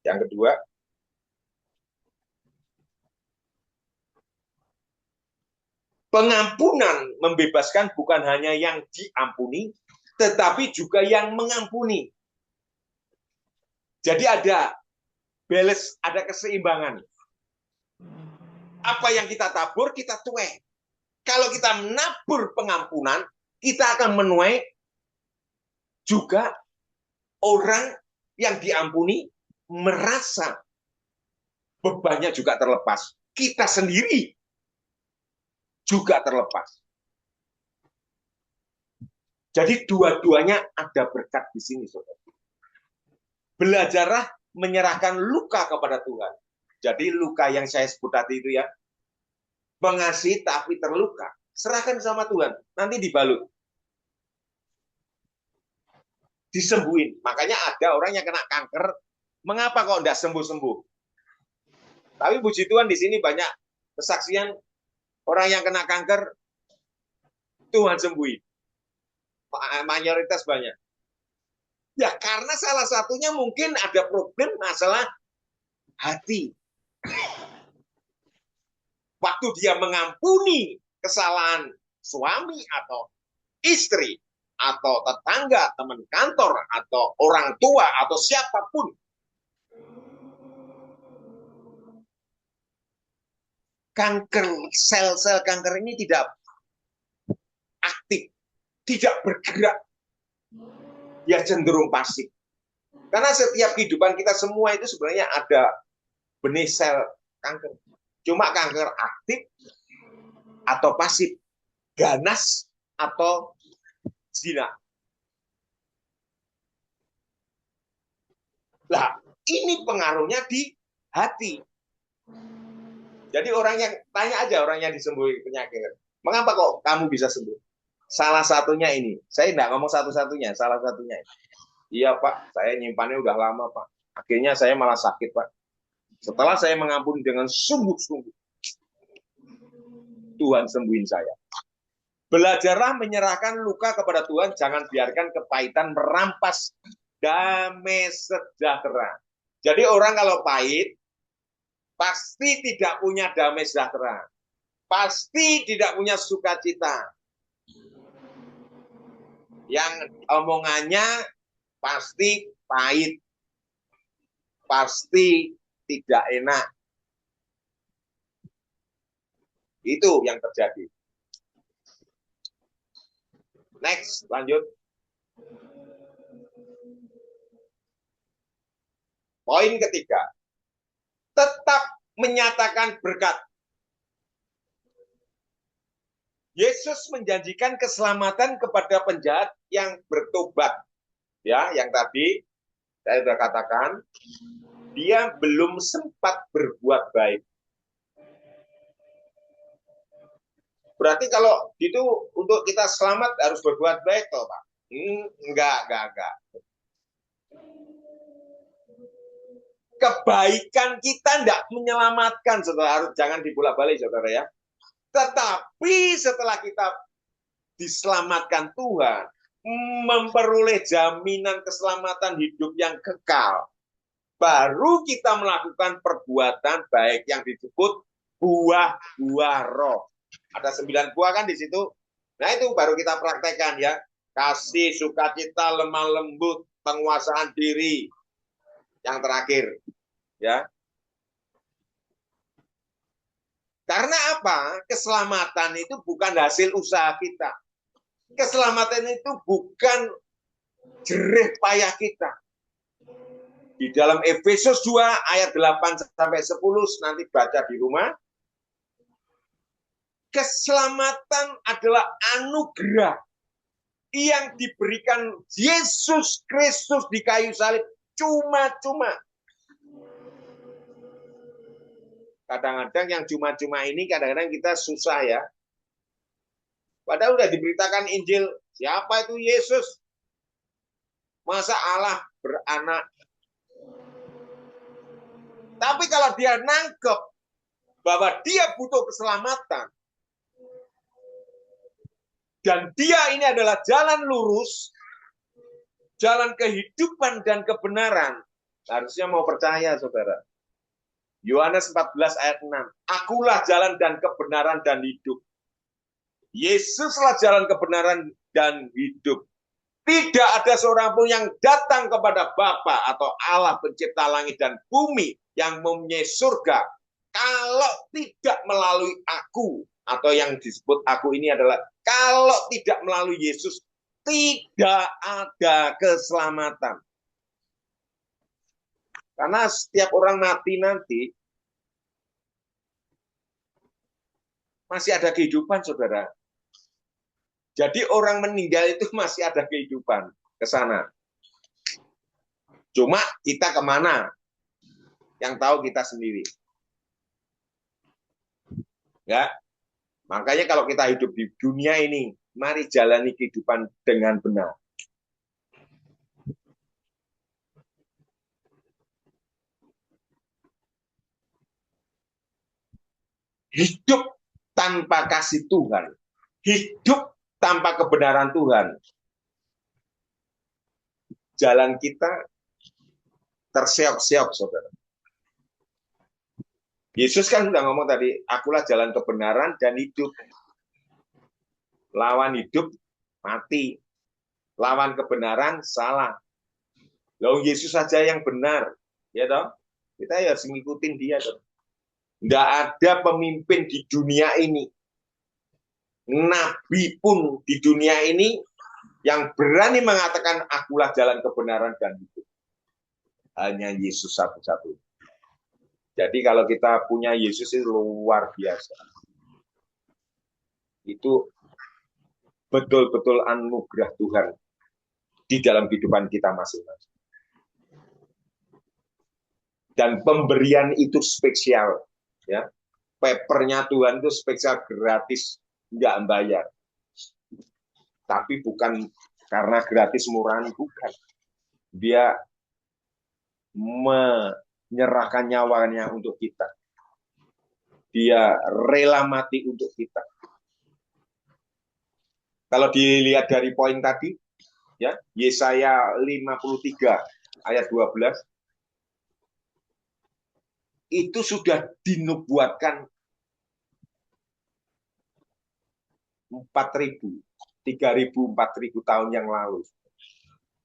Yang kedua, pengampunan membebaskan bukan hanya yang diampuni, tetapi juga yang mengampuni. Jadi ada balance, ada keseimbangan. Apa yang kita tabur, kita tuai. Kalau kita menabur pengampunan, kita akan menuai juga orang yang diampuni merasa bebannya juga terlepas. Kita sendiri juga terlepas. Jadi dua-duanya ada berkat di sini, saudara. Belajarlah menyerahkan luka kepada Tuhan. Jadi luka yang saya sebut tadi itu ya, mengasihi tapi terluka, serahkan sama Tuhan, nanti dibalut. Disembuhin. Makanya ada orang yang kena kanker, mengapa kok tidak sembuh-sembuh? Tapi puji Tuhan di sini banyak kesaksian orang yang kena kanker, Tuhan sembuhin. Mayoritas banyak. Ya karena salah satunya mungkin ada problem masalah hati. Waktu dia mengampuni kesalahan suami atau istri, atau tetangga, teman kantor, atau orang tua, atau siapapun, kanker, sel-sel kanker ini tidak aktif, tidak bergerak, dia cenderung pasif. Karena setiap kehidupan kita semua itu sebenarnya ada benih sel kanker. Cuma kanker aktif atau pasif, ganas atau zina. Nah, ini pengaruhnya di hati. Jadi orang yang tanya aja orang yang disembuhi penyakit, mengapa kok kamu bisa sembuh? Salah satunya ini. Saya tidak ngomong satu-satunya, salah satunya. Iya Pak, saya nyimpannya udah lama Pak. Akhirnya saya malah sakit Pak. Setelah saya mengampuni dengan sungguh-sungguh, Tuhan sembuhin saya. Belajarlah menyerahkan luka kepada Tuhan, jangan biarkan kepahitan merampas damai sejahtera. Jadi orang kalau pahit, pasti tidak punya damai sejahtera. Pasti tidak punya sukacita. Yang omongannya pasti pahit. Pasti tidak enak. Itu yang terjadi. Next, lanjut. Poin ketiga. Tetap menyatakan berkat. Yesus menjanjikan keselamatan kepada penjahat yang bertobat. Ya, yang tadi saya sudah katakan, dia belum sempat berbuat baik. Berarti kalau gitu untuk kita selamat harus berbuat baik toh, Pak? Enggak. Kebaikan kita tidak menyelamatkan, saudara. Harus jangan dibolak-balik, saudara ya. Tetapi setelah kita diselamatkan Tuhan, memperoleh jaminan keselamatan hidup yang kekal, baru kita melakukan perbuatan baik yang disebut buah-buah roh. Ada 9 buah kan di situ. Nah itu baru kita praktekkan ya. Kasih, sukacita, lemah lembut, penguasaan diri. Yang terakhir. Ya. Karena apa? Keselamatan itu bukan hasil usaha kita. Keselamatan itu bukan jerih payah kita. Di dalam Efesus 2 ayat 8 sampai 10 nanti baca di rumah. Keselamatan adalah anugerah yang diberikan Yesus Kristus di kayu salib cuma-cuma. Kadang-kadang yang cuma-cuma ini kadang-kadang kita susah ya. Padahal udah diberitakan Injil, siapa itu Yesus? Masa Allah beranak? Tapi kalau dia nangkep bahwa dia butuh keselamatan, dan dia ini adalah jalan lurus, jalan kehidupan dan kebenaran, harusnya mau percaya, saudara. Yohanes 14 ayat 6. Akulah jalan dan kebenaran dan hidup. Yesuslah jalan kebenaran dan hidup. Tidak ada seorang pun yang datang kepada Bapa atau Allah pencipta langit dan bumi yang mempunyai surga kalau tidak melalui aku, atau yang disebut aku ini adalah kalau tidak melalui Yesus, tidak ada keselamatan. Karena setiap orang mati nanti masih ada kehidupan, saudara. Jadi orang meninggal itu masih ada kehidupan ke sana. Cuma kita kemana? Yang tahu kita sendiri. Ya. Makanya kalau kita hidup di dunia ini, mari jalani kehidupan dengan benar. Hidup tanpa kasih Tuhan, hidup tanpa kebenaran Tuhan, jalan kita terseok-seok, saudara. Yesus kan sudah ngomong tadi, akulah jalan kebenaran dan hidup. Lawan hidup, mati. Lawan kebenaran, salah. Lalu Yesus saja yang benar. Ya toh? Kita harus ngikutin dia. Toh. Nggak ada pemimpin di dunia ini. Nabi pun di dunia ini yang berani mengatakan akulah jalan kebenaran dan hidup. Hanya Yesus satu-satu. Jadi kalau kita punya Yesus itu luar biasa. Itu betul-betul anugerah Tuhan di dalam kehidupan kita masing-masing. Dan pemberian itu spesial. Ya. Papernya Tuhan itu spesial, gratis, nggak bayar. Tapi bukan karena gratis murahan, bukan. Dia menyerahkan nyawanya untuk kita. Dia rela mati untuk kita. Kalau dilihat dari poin tadi, ya, Yesaya 53 ayat 12, itu sudah dinubuatkan 4.000, 3.000, 4.000 tahun yang lalu.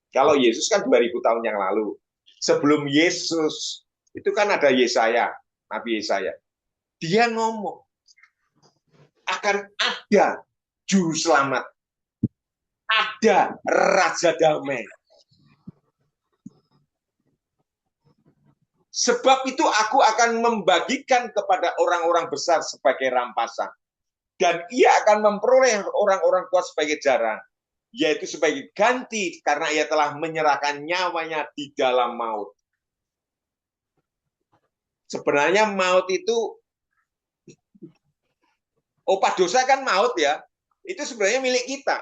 Kalau Yesus kan 2.000 tahun yang lalu. Sebelum Yesus, itu kan ada Yesaya, Nabi Yesaya. Dia ngomong, akan ada juru selamat. Ada Raja Damai. Sebab itu aku akan membagikan kepada orang-orang besar sebagai rampasan. Dan ia akan memperoleh orang-orang kuat sebagai jarang. Yaitu sebagai ganti karena ia telah menyerahkan nyawanya di dalam maut. Sebenarnya maut itu, upah dosa kan maut ya. Itu sebenarnya milik kita.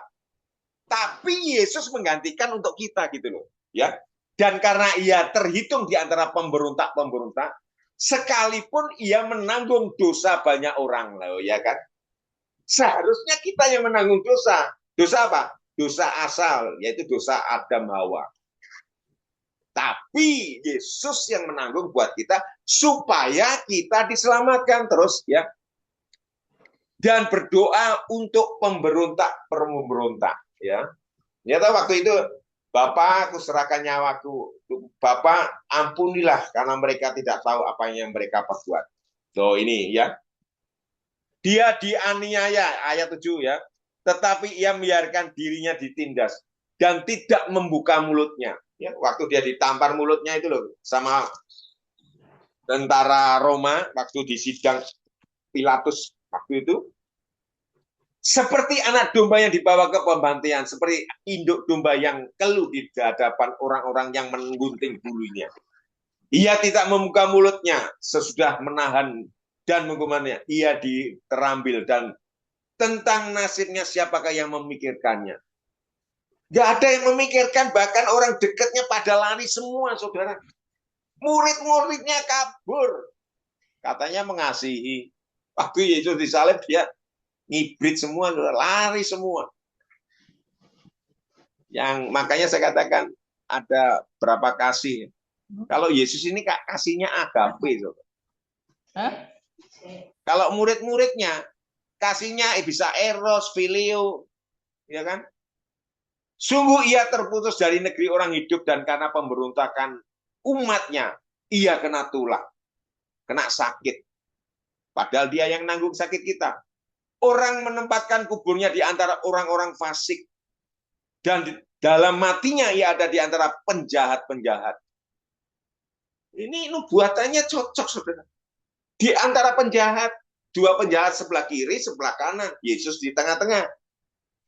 Tapi Yesus menggantikan untuk kita gitu loh. Ya. Dan karena ia terhitung di antara pemberontak-pemberontak, sekalipun ia menanggung dosa banyak orang loh, ya kan? Seharusnya kita yang menanggung dosa. Dosa apa? Dosa asal, yaitu dosa Adam Hawa. Tapi Yesus yang menanggung buat kita supaya kita diselamatkan terus ya. Dan berdoa untuk pemberontak ya. Ternyata waktu itu, Bapak, aku serahkan nyawaku. Bapak, ampunilah karena mereka tidak tahu apa yang mereka perbuat. So ini ya. Dia dianiaya, ayat 7 ya. Tetapi ia membiarkan dirinya ditindas dan tidak membuka mulutnya. Ya, waktu dia ditampar mulutnya itu loh sama tentara Roma waktu di sidang Pilatus waktu itu, seperti anak domba yang dibawa ke pembantaian, seperti induk domba yang keluh di hadapan orang-orang yang menggunting bulunya. Ia tidak membuka mulutnya sesudah menahan dan menghukumannya. Ia diterambil dan tentang nasibnya siapakah yang memikirkannya? Gak ada yang memikirkan, bahkan orang dekatnya pada lari semua, saudara. Murid-muridnya kabur. Katanya mengasihi. Waktu Yesus disalib, dia ngibrit semua, lari semua. Yang makanya saya katakan ada berapa kasih. Kalau Yesus ini kasihnya agape, saudara. Hah? Kalau murid-muridnya kasihnya bisa eros, filio, ya kan? Sungguh ia terputus dari negeri orang hidup dan karena pemberontakan umatnya, ia kena tulah, kena sakit. Padahal dia yang nanggung sakit kita. Orang menempatkan kuburnya di antara orang-orang fasik. Dan dalam matinya ia ada di antara penjahat-penjahat. Ini nubuatannya cocok, saudara. Di antara penjahat, dua penjahat sebelah kiri, sebelah kanan. Yesus di tengah-tengah.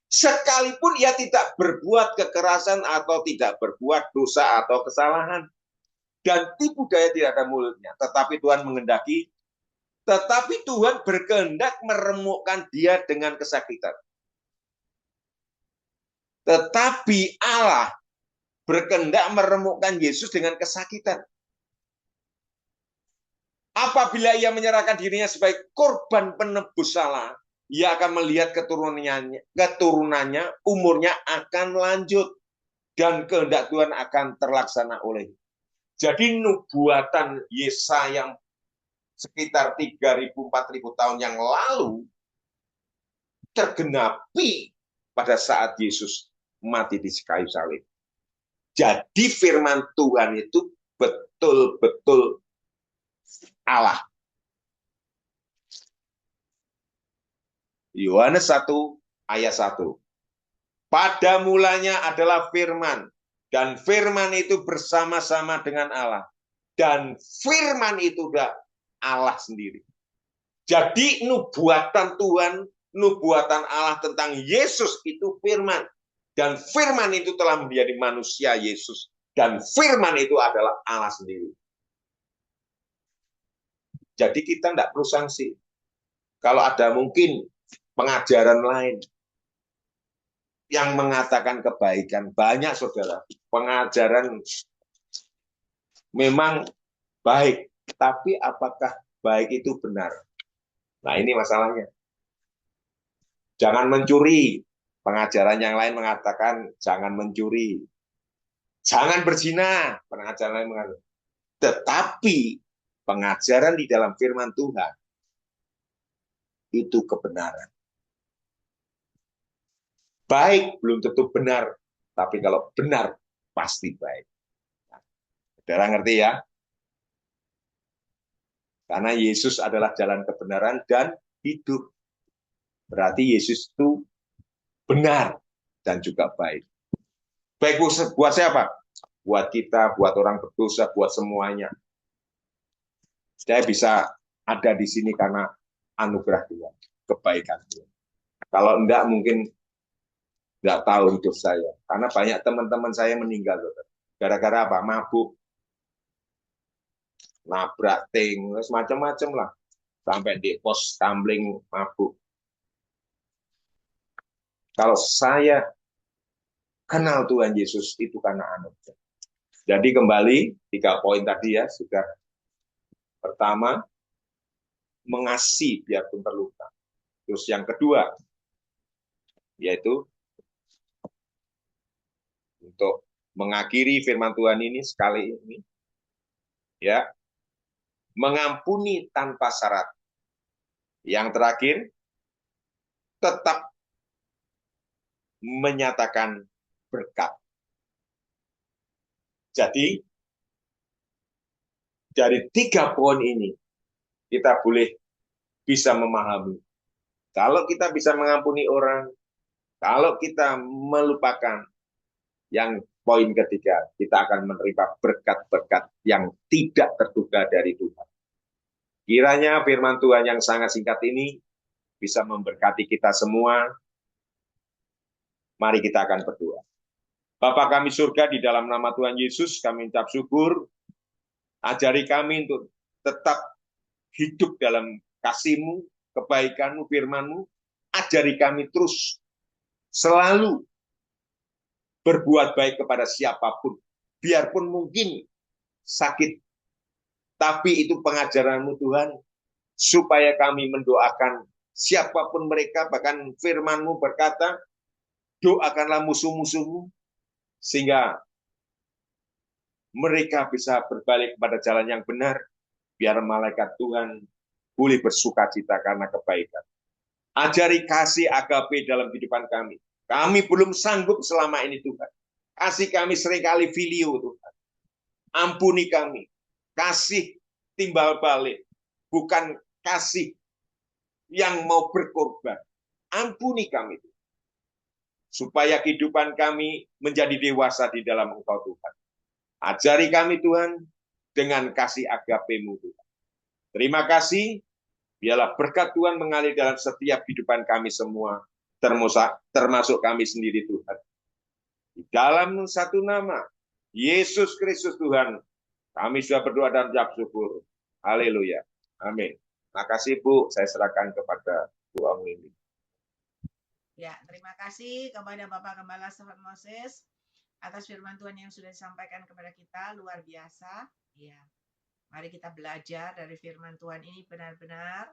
Sekalipun ia tidak berbuat kekerasan atau tidak berbuat dosa atau kesalahan. Dan tipu daya tidak ada mulutnya. Tetapi Tuhan menghendaki. Tetapi Tuhan berkehendak meremukkan dia dengan kesakitan. Tetapi Allah berkehendak meremukkan Yesus dengan kesakitan. Apabila ia menyerahkan dirinya sebagai korban penebus salah, ia akan melihat keturunannya, umurnya akan lanjut. dan kehendak Tuhan akan terlaksana oleh. Jadi nubuatan Yesaya yang sekitar 3.000-4.000 tahun yang lalu tergenapi pada saat Yesus mati di kayu salib. Jadi firman Tuhan itu betul-betul Allah. Yohanes 1 ayat 1. Pada mulanya adalah firman, dan firman itu bersama-sama dengan Allah. Dan firman itu udah Allah sendiri. Jadi nubuatan Tuhan, nubuatan Allah tentang Yesus itu firman. Dan firman itu telah menjadi manusia Yesus. Dan firman itu adalah Allah sendiri. Jadi kita tidak perlu sanksi. Kalau ada mungkin pengajaran lain yang mengatakan kebaikan, banyak saudara. Pengajaran memang baik, tapi apakah baik itu benar? Nah ini masalahnya. Jangan mencuri. Pengajaran yang lain mengatakan jangan mencuri. Jangan berzina. Pengajaran lain mengatakan. Tetapi pengajaran di dalam firman Tuhan itu kebenaran. Baik belum tentu benar, tapi kalau benar pasti baik. Saudara ngerti ya? Karena Yesus adalah jalan kebenaran dan hidup. Berarti Yesus itu benar dan juga baik. Baik buat siapa? Buat kita, buat orang berdosa, buat semuanya. Saya bisa ada di sini karena anugerah Tuhan, kebaikan Tuhan. Kalau enggak mungkin enggak tahu hidup saya. Karena banyak teman-teman saya meninggal. Gara-gara apa? Mabuk. Nabrak ting, macam-macam lah. Sampai di pos tumbling mabuk. Kalau saya kenal Tuhan Yesus itu karena anugerah. Jadi kembali 3 poin tadi ya, sudah. Pertama, mengasihi biarpun terluka. Terus yang kedua, yaitu untuk mengakhiri firman Tuhan ini sekali ini, ya, mengampuni tanpa syarat. Yang terakhir, tetap menyatakan berkat. Jadi, dari 3 poin ini, kita boleh bisa memahami. Kalau kita bisa mengampuni orang, kalau kita melupakan, yang poin ketiga, kita akan menerima berkat-berkat yang tidak terduga dari Tuhan. Kiranya firman Tuhan yang sangat singkat ini bisa memberkati kita semua. Mari kita akan berdoa. Bapa kami surga, di dalam nama Tuhan Yesus, kami ucap syukur. Ajari kami untuk tetap hidup dalam kasih-Mu, kebaikan-Mu, firman-Mu. Ajari kami terus selalu berbuat baik kepada siapapun. Biarpun mungkin sakit, tapi itu pengajaran-Mu Tuhan, supaya kami mendoakan siapapun mereka, bahkan firman-Mu berkata, doakanlah musuh-musuhmu, sehingga mereka bisa berbalik kepada jalan yang benar, biar malaikat Tuhan boleh bersuka cita karena kebaikan. Ajari kasih agape dalam kehidupan kami. Kami belum sanggup selama ini Tuhan. Kasih kami seringkali filio Tuhan. Ampuni kami. Kasih timbal balik. Bukan kasih yang mau berkorban. Ampuni kami Tuhan. Supaya kehidupan kami menjadi dewasa di dalam Engkau Tuhan. Ajari kami Tuhan dengan kasih agape-Mu Tuhan. Terima kasih. Biarlah berkat Tuhan mengalir dalam setiap kehidupan kami semua, termasuk kami sendiri Tuhan. Di dalam satu nama, Yesus Kristus Tuhan, kami sudah berdoa dan ucap syukur. Haleluya. Amin. Terima kasih Bu, saya serahkan kepada Bu Amili. Ya, terima kasih kepada Bapak Gembala Stephen Moses atas firman Tuhan yang sudah disampaikan kepada kita, luar biasa. Ya. Mari kita belajar dari firman Tuhan ini benar-benar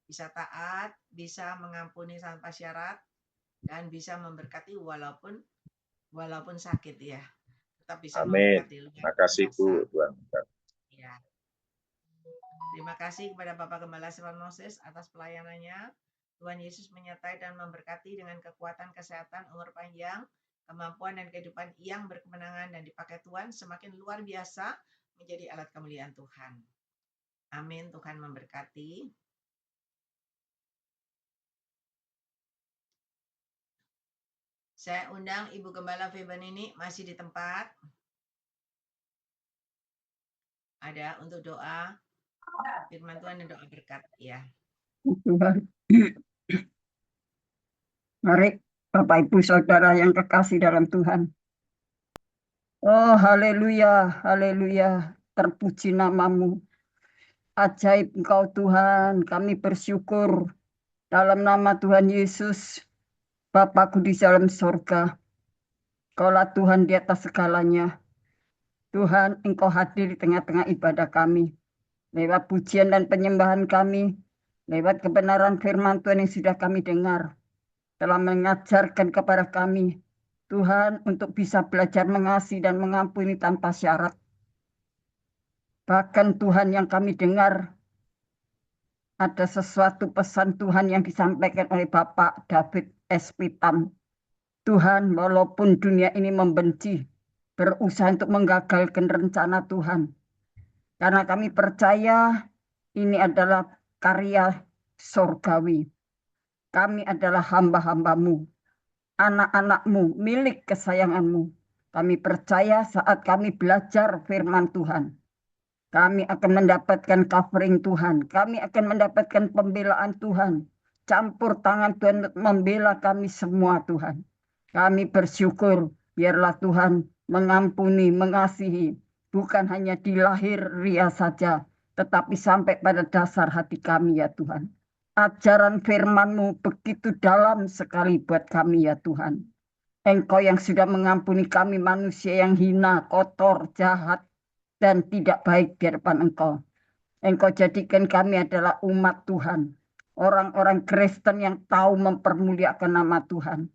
bisa taat, bisa mengampuni tanpa syarat, dan bisa memberkati walaupun walaupun sakit ya, tetap bisa Amin. memberkati luar Terima kasih biasa. Bu, Tuhan. Ya. Terima kasih kepada Bapak Gembala Stephen Moses atas pelayanannya. Tuhan Yesus menyertai dan memberkati dengan kekuatan, kesehatan, umur panjang, kemampuan dan kehidupan yang berkemenangan dan dipakai Tuhan semakin luar biasa menjadi alat kemuliaan Tuhan. Amin. Tuhan memberkati. Saya undang Ibu Gembala Feben ini masih di tempat. Ada untuk doa firman Tuhan dan doa berkat ya. Tuhan. Mari Bapak Ibu Saudara yang kekasih dalam Tuhan. Oh haleluya, haleluya, terpuji namamu. Ajaib Engkau Tuhan, kami bersyukur dalam nama Tuhan Yesus, Bapakku di dalam surga. Kaulah Tuhan di atas segalanya. Tuhan, Engkau hadir di tengah-tengah ibadah kami. Lewat pujian dan penyembahan kami, lewat kebenaran firman Tuhan yang sudah kami dengar, telah mengajarkan kepada kami, Tuhan, untuk bisa belajar mengasihi dan mengampuni tanpa syarat. Bahkan Tuhan yang kami dengar, ada sesuatu pesan Tuhan yang disampaikan oleh Bapak David S. Pitam. Tuhan, walaupun dunia ini membenci, berusaha untuk menggagalkan rencana Tuhan. Karena kami percaya ini adalah karya surgawi. Kami adalah hamba-hambamu, anak-anakmu, milik kesayanganmu. Kami percaya saat kami belajar firman Tuhan, kami akan mendapatkan covering Tuhan. Kami akan mendapatkan pembelaan Tuhan. Campur tangan Tuhan untuk membela kami semua Tuhan. Kami bersyukur biarlah Tuhan mengampuni, mengasihi. Bukan hanya di lahir ria saja, tetapi sampai pada dasar hati kami ya Tuhan. Ajaran firman-Mu begitu dalam sekali buat kami ya Tuhan. Engkau yang sudah mengampuni kami manusia yang hina, kotor, jahat, dan tidak baik di hadapan Engkau. Engkau jadikan kami adalah umat Tuhan. Orang-orang Kristen yang tahu mempermuliakan nama Tuhan.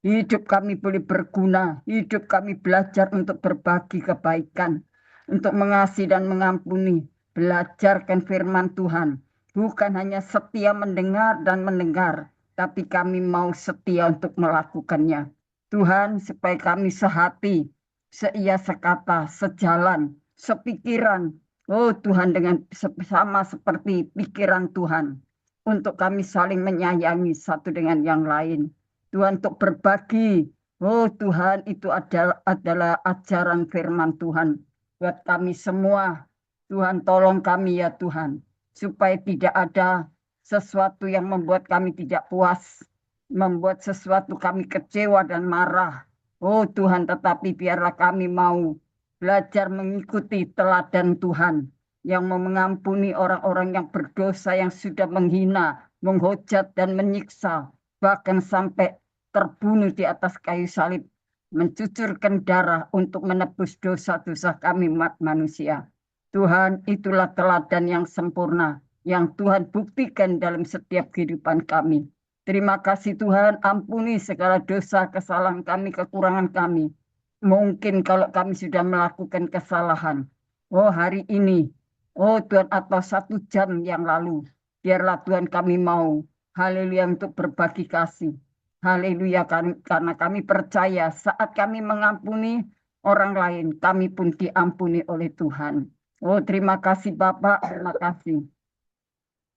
Hidup kami boleh berguna. Hidup kami belajar untuk berbagi kebaikan. Untuk mengasihi dan mengampuni. Belajarkan firman Tuhan. Bukan hanya setia mendengar dan mendengar. Tapi kami mau setia untuk melakukannya. Tuhan, supaya kami sehati, seia sekata, sejalan, sepikiran. Oh Tuhan, dengan sama seperti pikiran Tuhan. Untuk kami saling menyayangi satu dengan yang lain. Tuhan, untuk berbagi. Oh Tuhan, itu adalah ajaran firman Tuhan. Buat kami semua. Tuhan, tolong kami ya Tuhan. Supaya tidak ada sesuatu yang membuat kami tidak puas. Membuat sesuatu kami kecewa dan marah. Oh Tuhan, tetapi biarlah kami mau belajar mengikuti teladan Tuhan yang mau mengampuni orang-orang yang berdosa, yang sudah menghina, menghujat dan menyiksa, bahkan sampai terbunuh di atas kayu salib, mencucurkan darah untuk menebus dosa-dosa kami manusia. Tuhan, itulah teladan yang sempurna yang Tuhan buktikan dalam setiap kehidupan kami. Terima kasih Tuhan, ampuni segala dosa, kesalahan kami, kekurangan kami. Mungkin kalau kami sudah melakukan kesalahan, oh hari ini, oh Tuhan, atau 1 jam yang lalu, biarlah Tuhan kami mau, haleluya, untuk berbagi kasih. Haleluya, karena kami percaya saat kami mengampuni orang lain, kami pun diampuni oleh Tuhan. Oh terima kasih Bapak, terima kasih.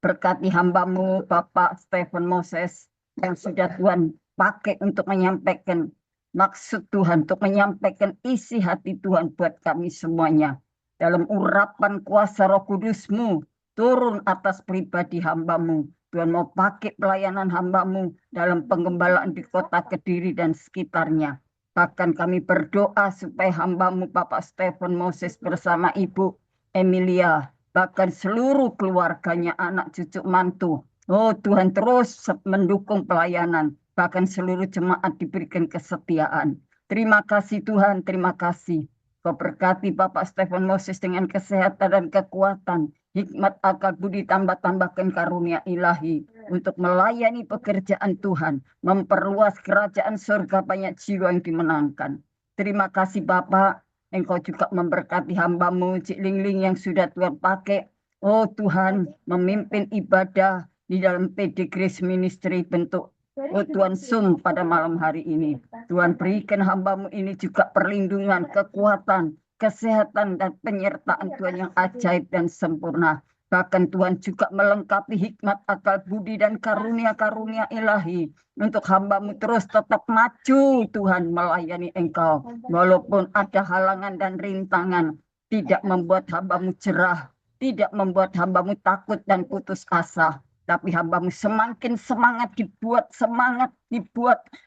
Berkati hamba-Mu Bapak Stephen Moses yang sudah Tuhan pakai untuk menyampaikan maksud Tuhan, untuk menyampaikan isi hati Tuhan buat kami semuanya. Dalam urapan kuasa Roh Kudus-Mu turun atas pribadi hamba-Mu. Tuhan mau pakai pelayanan hamba-Mu dalam penggembalaan di kota Kediri dan sekitarnya. Bahkan kami berdoa supaya hamba-Mu Bapak Stephen Moses bersama Ibu Emilia, bahkan seluruh keluarganya, anak cucu mantu. Oh Tuhan, terus mendukung pelayanan. Bahkan seluruh jemaat diberikan kesetiaan. Terima kasih Tuhan, terima kasih. Kau berkati Bapak Stephen Moses dengan kesehatan dan kekuatan. Hikmat akal budi tambah-tambahkan karunia ilahi. Untuk melayani pekerjaan Tuhan. Memperluas kerajaan surga, banyak jiwa yang dimenangkan. Terima kasih Bapak, Engkau juga memberkati hamba-Mu Cik Lingling yang sudah Tuhan pakai. Oh Tuhan, memimpin ibadah di dalam PD Grace Ministry bentuk Tuhan Zoom pada malam hari ini. Tuhan berikan hamba-Mu ini juga perlindungan, kekuatan, kesehatan, dan penyertaan Tuhan yang ajaib dan sempurna. Bahkan Tuhan juga melengkapi hikmat, akal budi, dan karunia-karunia ilahi untuk hamba-Mu terus tetap maju Tuhan melayani Engkau. Walaupun ada halangan dan rintangan, tidak membuat hamba-Mu jerah, tidak membuat hamba-Mu takut dan putus asa. Tapi hamba-Mu semakin semangat dibuat,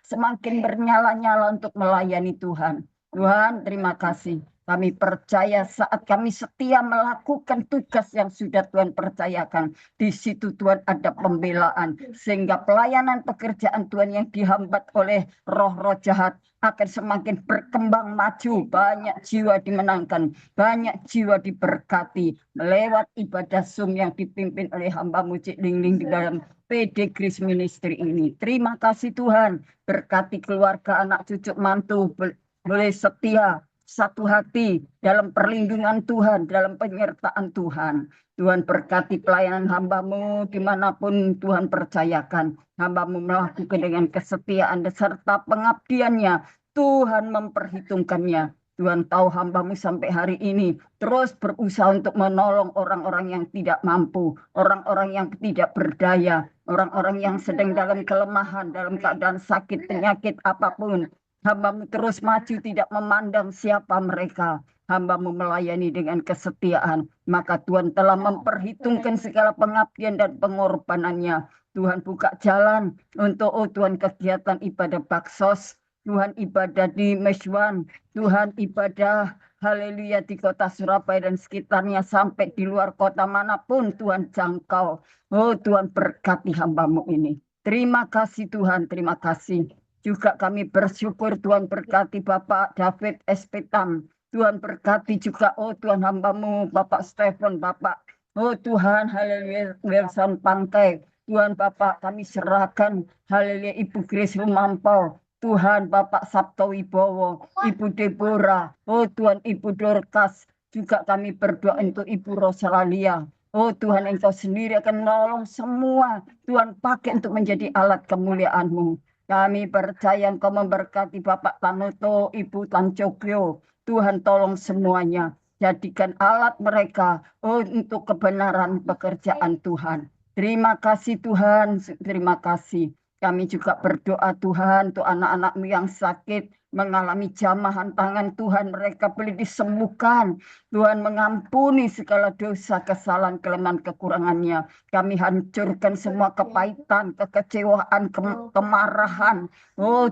semakin bernyala-nyala untuk melayani Tuhan. Tuhan, terima kasih. Kami percaya saat kami setia melakukan tugas yang sudah Tuhan percayakan, di situ Tuhan ada pembelaan, sehingga pelayanan pekerjaan Tuhan yang dihambat oleh roh-roh jahat akan semakin berkembang maju, banyak jiwa dimenangkan, banyak jiwa diberkati, lewat ibadah Zoom yang dipimpin oleh hamba-Mu Cik Lingling di dalam PD Grace Ministry ini. Terima kasih Tuhan, berkati keluarga, anak cucu mantu, boleh setia, satu hati dalam perlindungan Tuhan, dalam penyertaan Tuhan. Tuhan berkati pelayanan hamba-Mu dimanapun Tuhan percayakan. Hamba-Mu melakukan dengan kesetiaan serta pengabdiannya. Tuhan memperhitungkannya. Tuhan tahu hamba-Mu sampai hari ini terus berusaha untuk menolong orang-orang yang tidak mampu, orang-orang yang tidak berdaya, orang-orang yang sedang dalam kelemahan, dalam keadaan sakit, penyakit apapun. Hamba-Mu terus maju, tidak memandang siapa mereka. Hamba-Mu melayani dengan kesetiaan. Maka Tuhan telah memperhitungkan segala pengabdian dan pengorbanannya. Tuhan buka jalan untuk Tuhan kegiatan ibadah baksos. Tuhan ibadah di Meswan. Tuhan ibadah haleluya di kota Surabaya dan sekitarnya, sampai di luar kota manapun Tuhan jangkau. Oh Tuhan, berkati hamba-Mu ini. Terima kasih Tuhan, terima kasih. Juga kami bersyukur Tuhan berkati Bapak David Espetam. Tuhan berkati juga Tuhan hamba-Mu Bapak Stephen, Bapak. Tuhan, haleluya, Wilson Pantai. Tuhan Bapak, kami serahkan haleluya Ibu Grace Rumampau. Tuhan Bapak Sabto Wibowo, Ibu Deborah. Tuhan Ibu Dorcas. Juga kami berdoa untuk Ibu Rosalalia. Tuhan, Engkau sendiri akan menolong semua. Tuhan pakai untuk menjadi alat kemuliaan-Mu. Kami percaya Engkau memberkati Bapak Tanoto, Ibu Tan Cokyo. Tuhan tolong semuanya. Jadikan alat mereka untuk kebenaran pekerjaan Tuhan. Terima kasih Tuhan, terima kasih. Kami juga berdoa Tuhan untuk anak-anak-Mu yang sakit, mengalami jamahan tangan Tuhan, mereka boleh disembuhkan. Tuhan mengampuni segala dosa, kesalahan, kelemahan, kekurangannya. Kami hancurkan semua kepahitan, kekecewaan, kemarahan.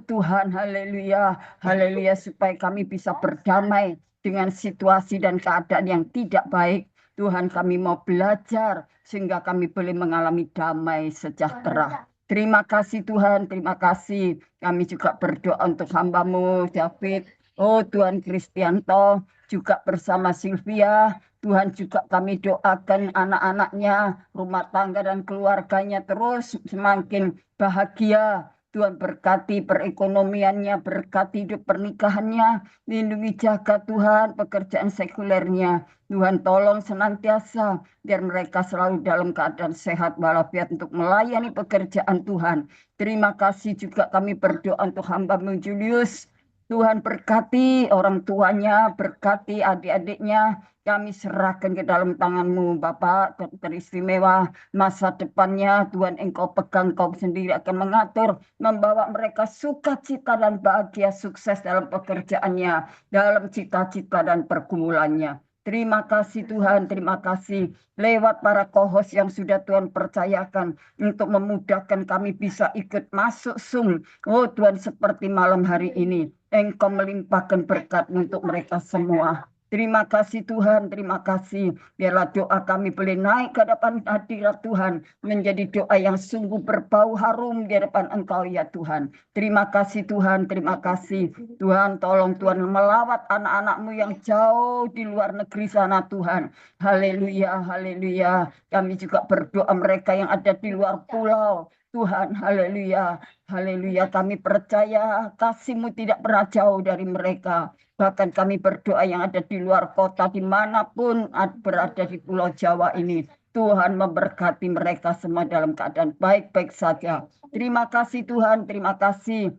Tuhan, haleluya, haleluya, supaya kami bisa berdamai dengan situasi dan keadaan yang tidak baik. Tuhan, kami mau belajar sehingga kami boleh mengalami damai sejahtera. Terima kasih Tuhan, terima kasih. Kami juga berdoa untuk hamba-Mu David. Tuhan Kristianto, juga bersama Sylvia. Tuhan juga kami doakan anak-anaknya, rumah tangga dan keluarganya terus semakin bahagia. Tuhan berkati perekonomiannya, berkati hidup pernikahannya, lindungi jaga Tuhan pekerjaan sekulernya. Tuhan tolong senantiasa biar mereka selalu dalam keadaan sehat walafiat untuk melayani pekerjaan Tuhan. Terima kasih juga kami berdoa untuk hamba-Mu Julius. Tuhan berkati orang tuanya, berkati adik-adiknya. Kami serahkan ke dalam tangan-Mu Bapak, teristimewa masa depannya. Tuhan, Engkau pegang, Engkau sendiri akan mengatur, membawa mereka sukacita dan bahagia, sukses dalam pekerjaannya, dalam cita-cita dan pergumulannya. Terima kasih Tuhan, terima kasih lewat para co-host yang sudah Tuhan percayakan untuk memudahkan kami bisa ikut masuk Zoom. Tuhan, seperti malam hari ini, Engkau melimpahkan berkat untuk mereka semua. Terima kasih Tuhan, terima kasih. Biarlah doa kami boleh naik ke hadapan hadirat Tuhan, menjadi doa yang sungguh berbau harum di hadapan Engkau ya Tuhan. Terima kasih Tuhan, terima kasih. Tuhan, tolong Tuhan melawat anak-anak-Mu yang jauh di luar negeri sana Tuhan. Haleluya, haleluya. Kami juga berdoa mereka yang ada di luar pulau. Tuhan, haleluya, haleluya. Kami percaya kasih-Mu tidak pernah jauh dari mereka. Bahkan kami berdoa yang ada di luar kota, dimanapun berada di Pulau Jawa ini. Tuhan memberkati mereka semua dalam keadaan baik-baik saja. Terima kasih Tuhan, terima kasih.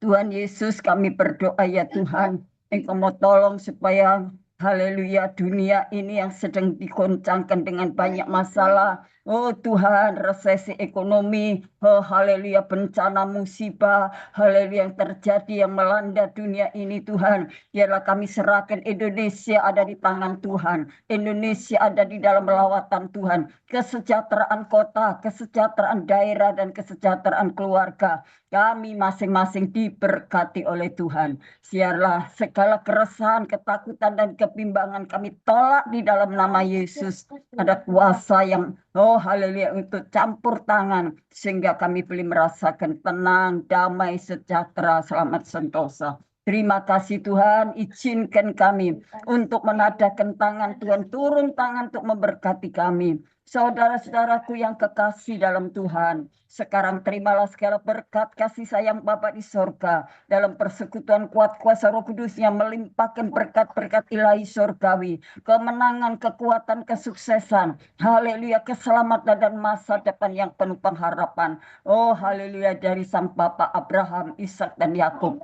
Tuhan Yesus, kami berdoa ya Tuhan, Engkau mau tolong supaya haleluya dunia ini yang sedang digoncangkan dengan banyak masalah. Oh Tuhan, resesi ekonomi, oh haleluya bencana musibah, haleluya yang terjadi yang melanda dunia ini Tuhan. Biarlah kami serahkan Indonesia ada di tangan Tuhan. Indonesia ada di dalam lawatan Tuhan. Kesejahteraan kota, kesejahteraan daerah, dan kesejahteraan keluarga. Kami masing-masing diberkati oleh Tuhan. Siarlah segala keresahan, ketakutan, dan kebimbangan kami tolak di dalam nama Yesus. Ada kuasa yang, oh haleluya, untuk campur tangan. Sehingga kami boleh merasakan tenang, damai, sejahtera, selamat sentosa. Terima kasih Tuhan, izinkan kami untuk menadahkan tangan Tuhan, turun tangan untuk memberkati kami. Saudara-saudaraku yang kekasih dalam Tuhan, sekarang terimalah segala berkat kasih sayang Bapa di sorga dalam persekutuan kuat kuasa Roh Kudus yang melimpahkan berkat-berkat ilahi sorgawi, kemenangan, kekuatan, kesuksesan, haleluya, keselamatan dan masa depan yang penuh pengharapan. Oh haleluya, dari sang Bapa Abraham, Ishak dan Yakub.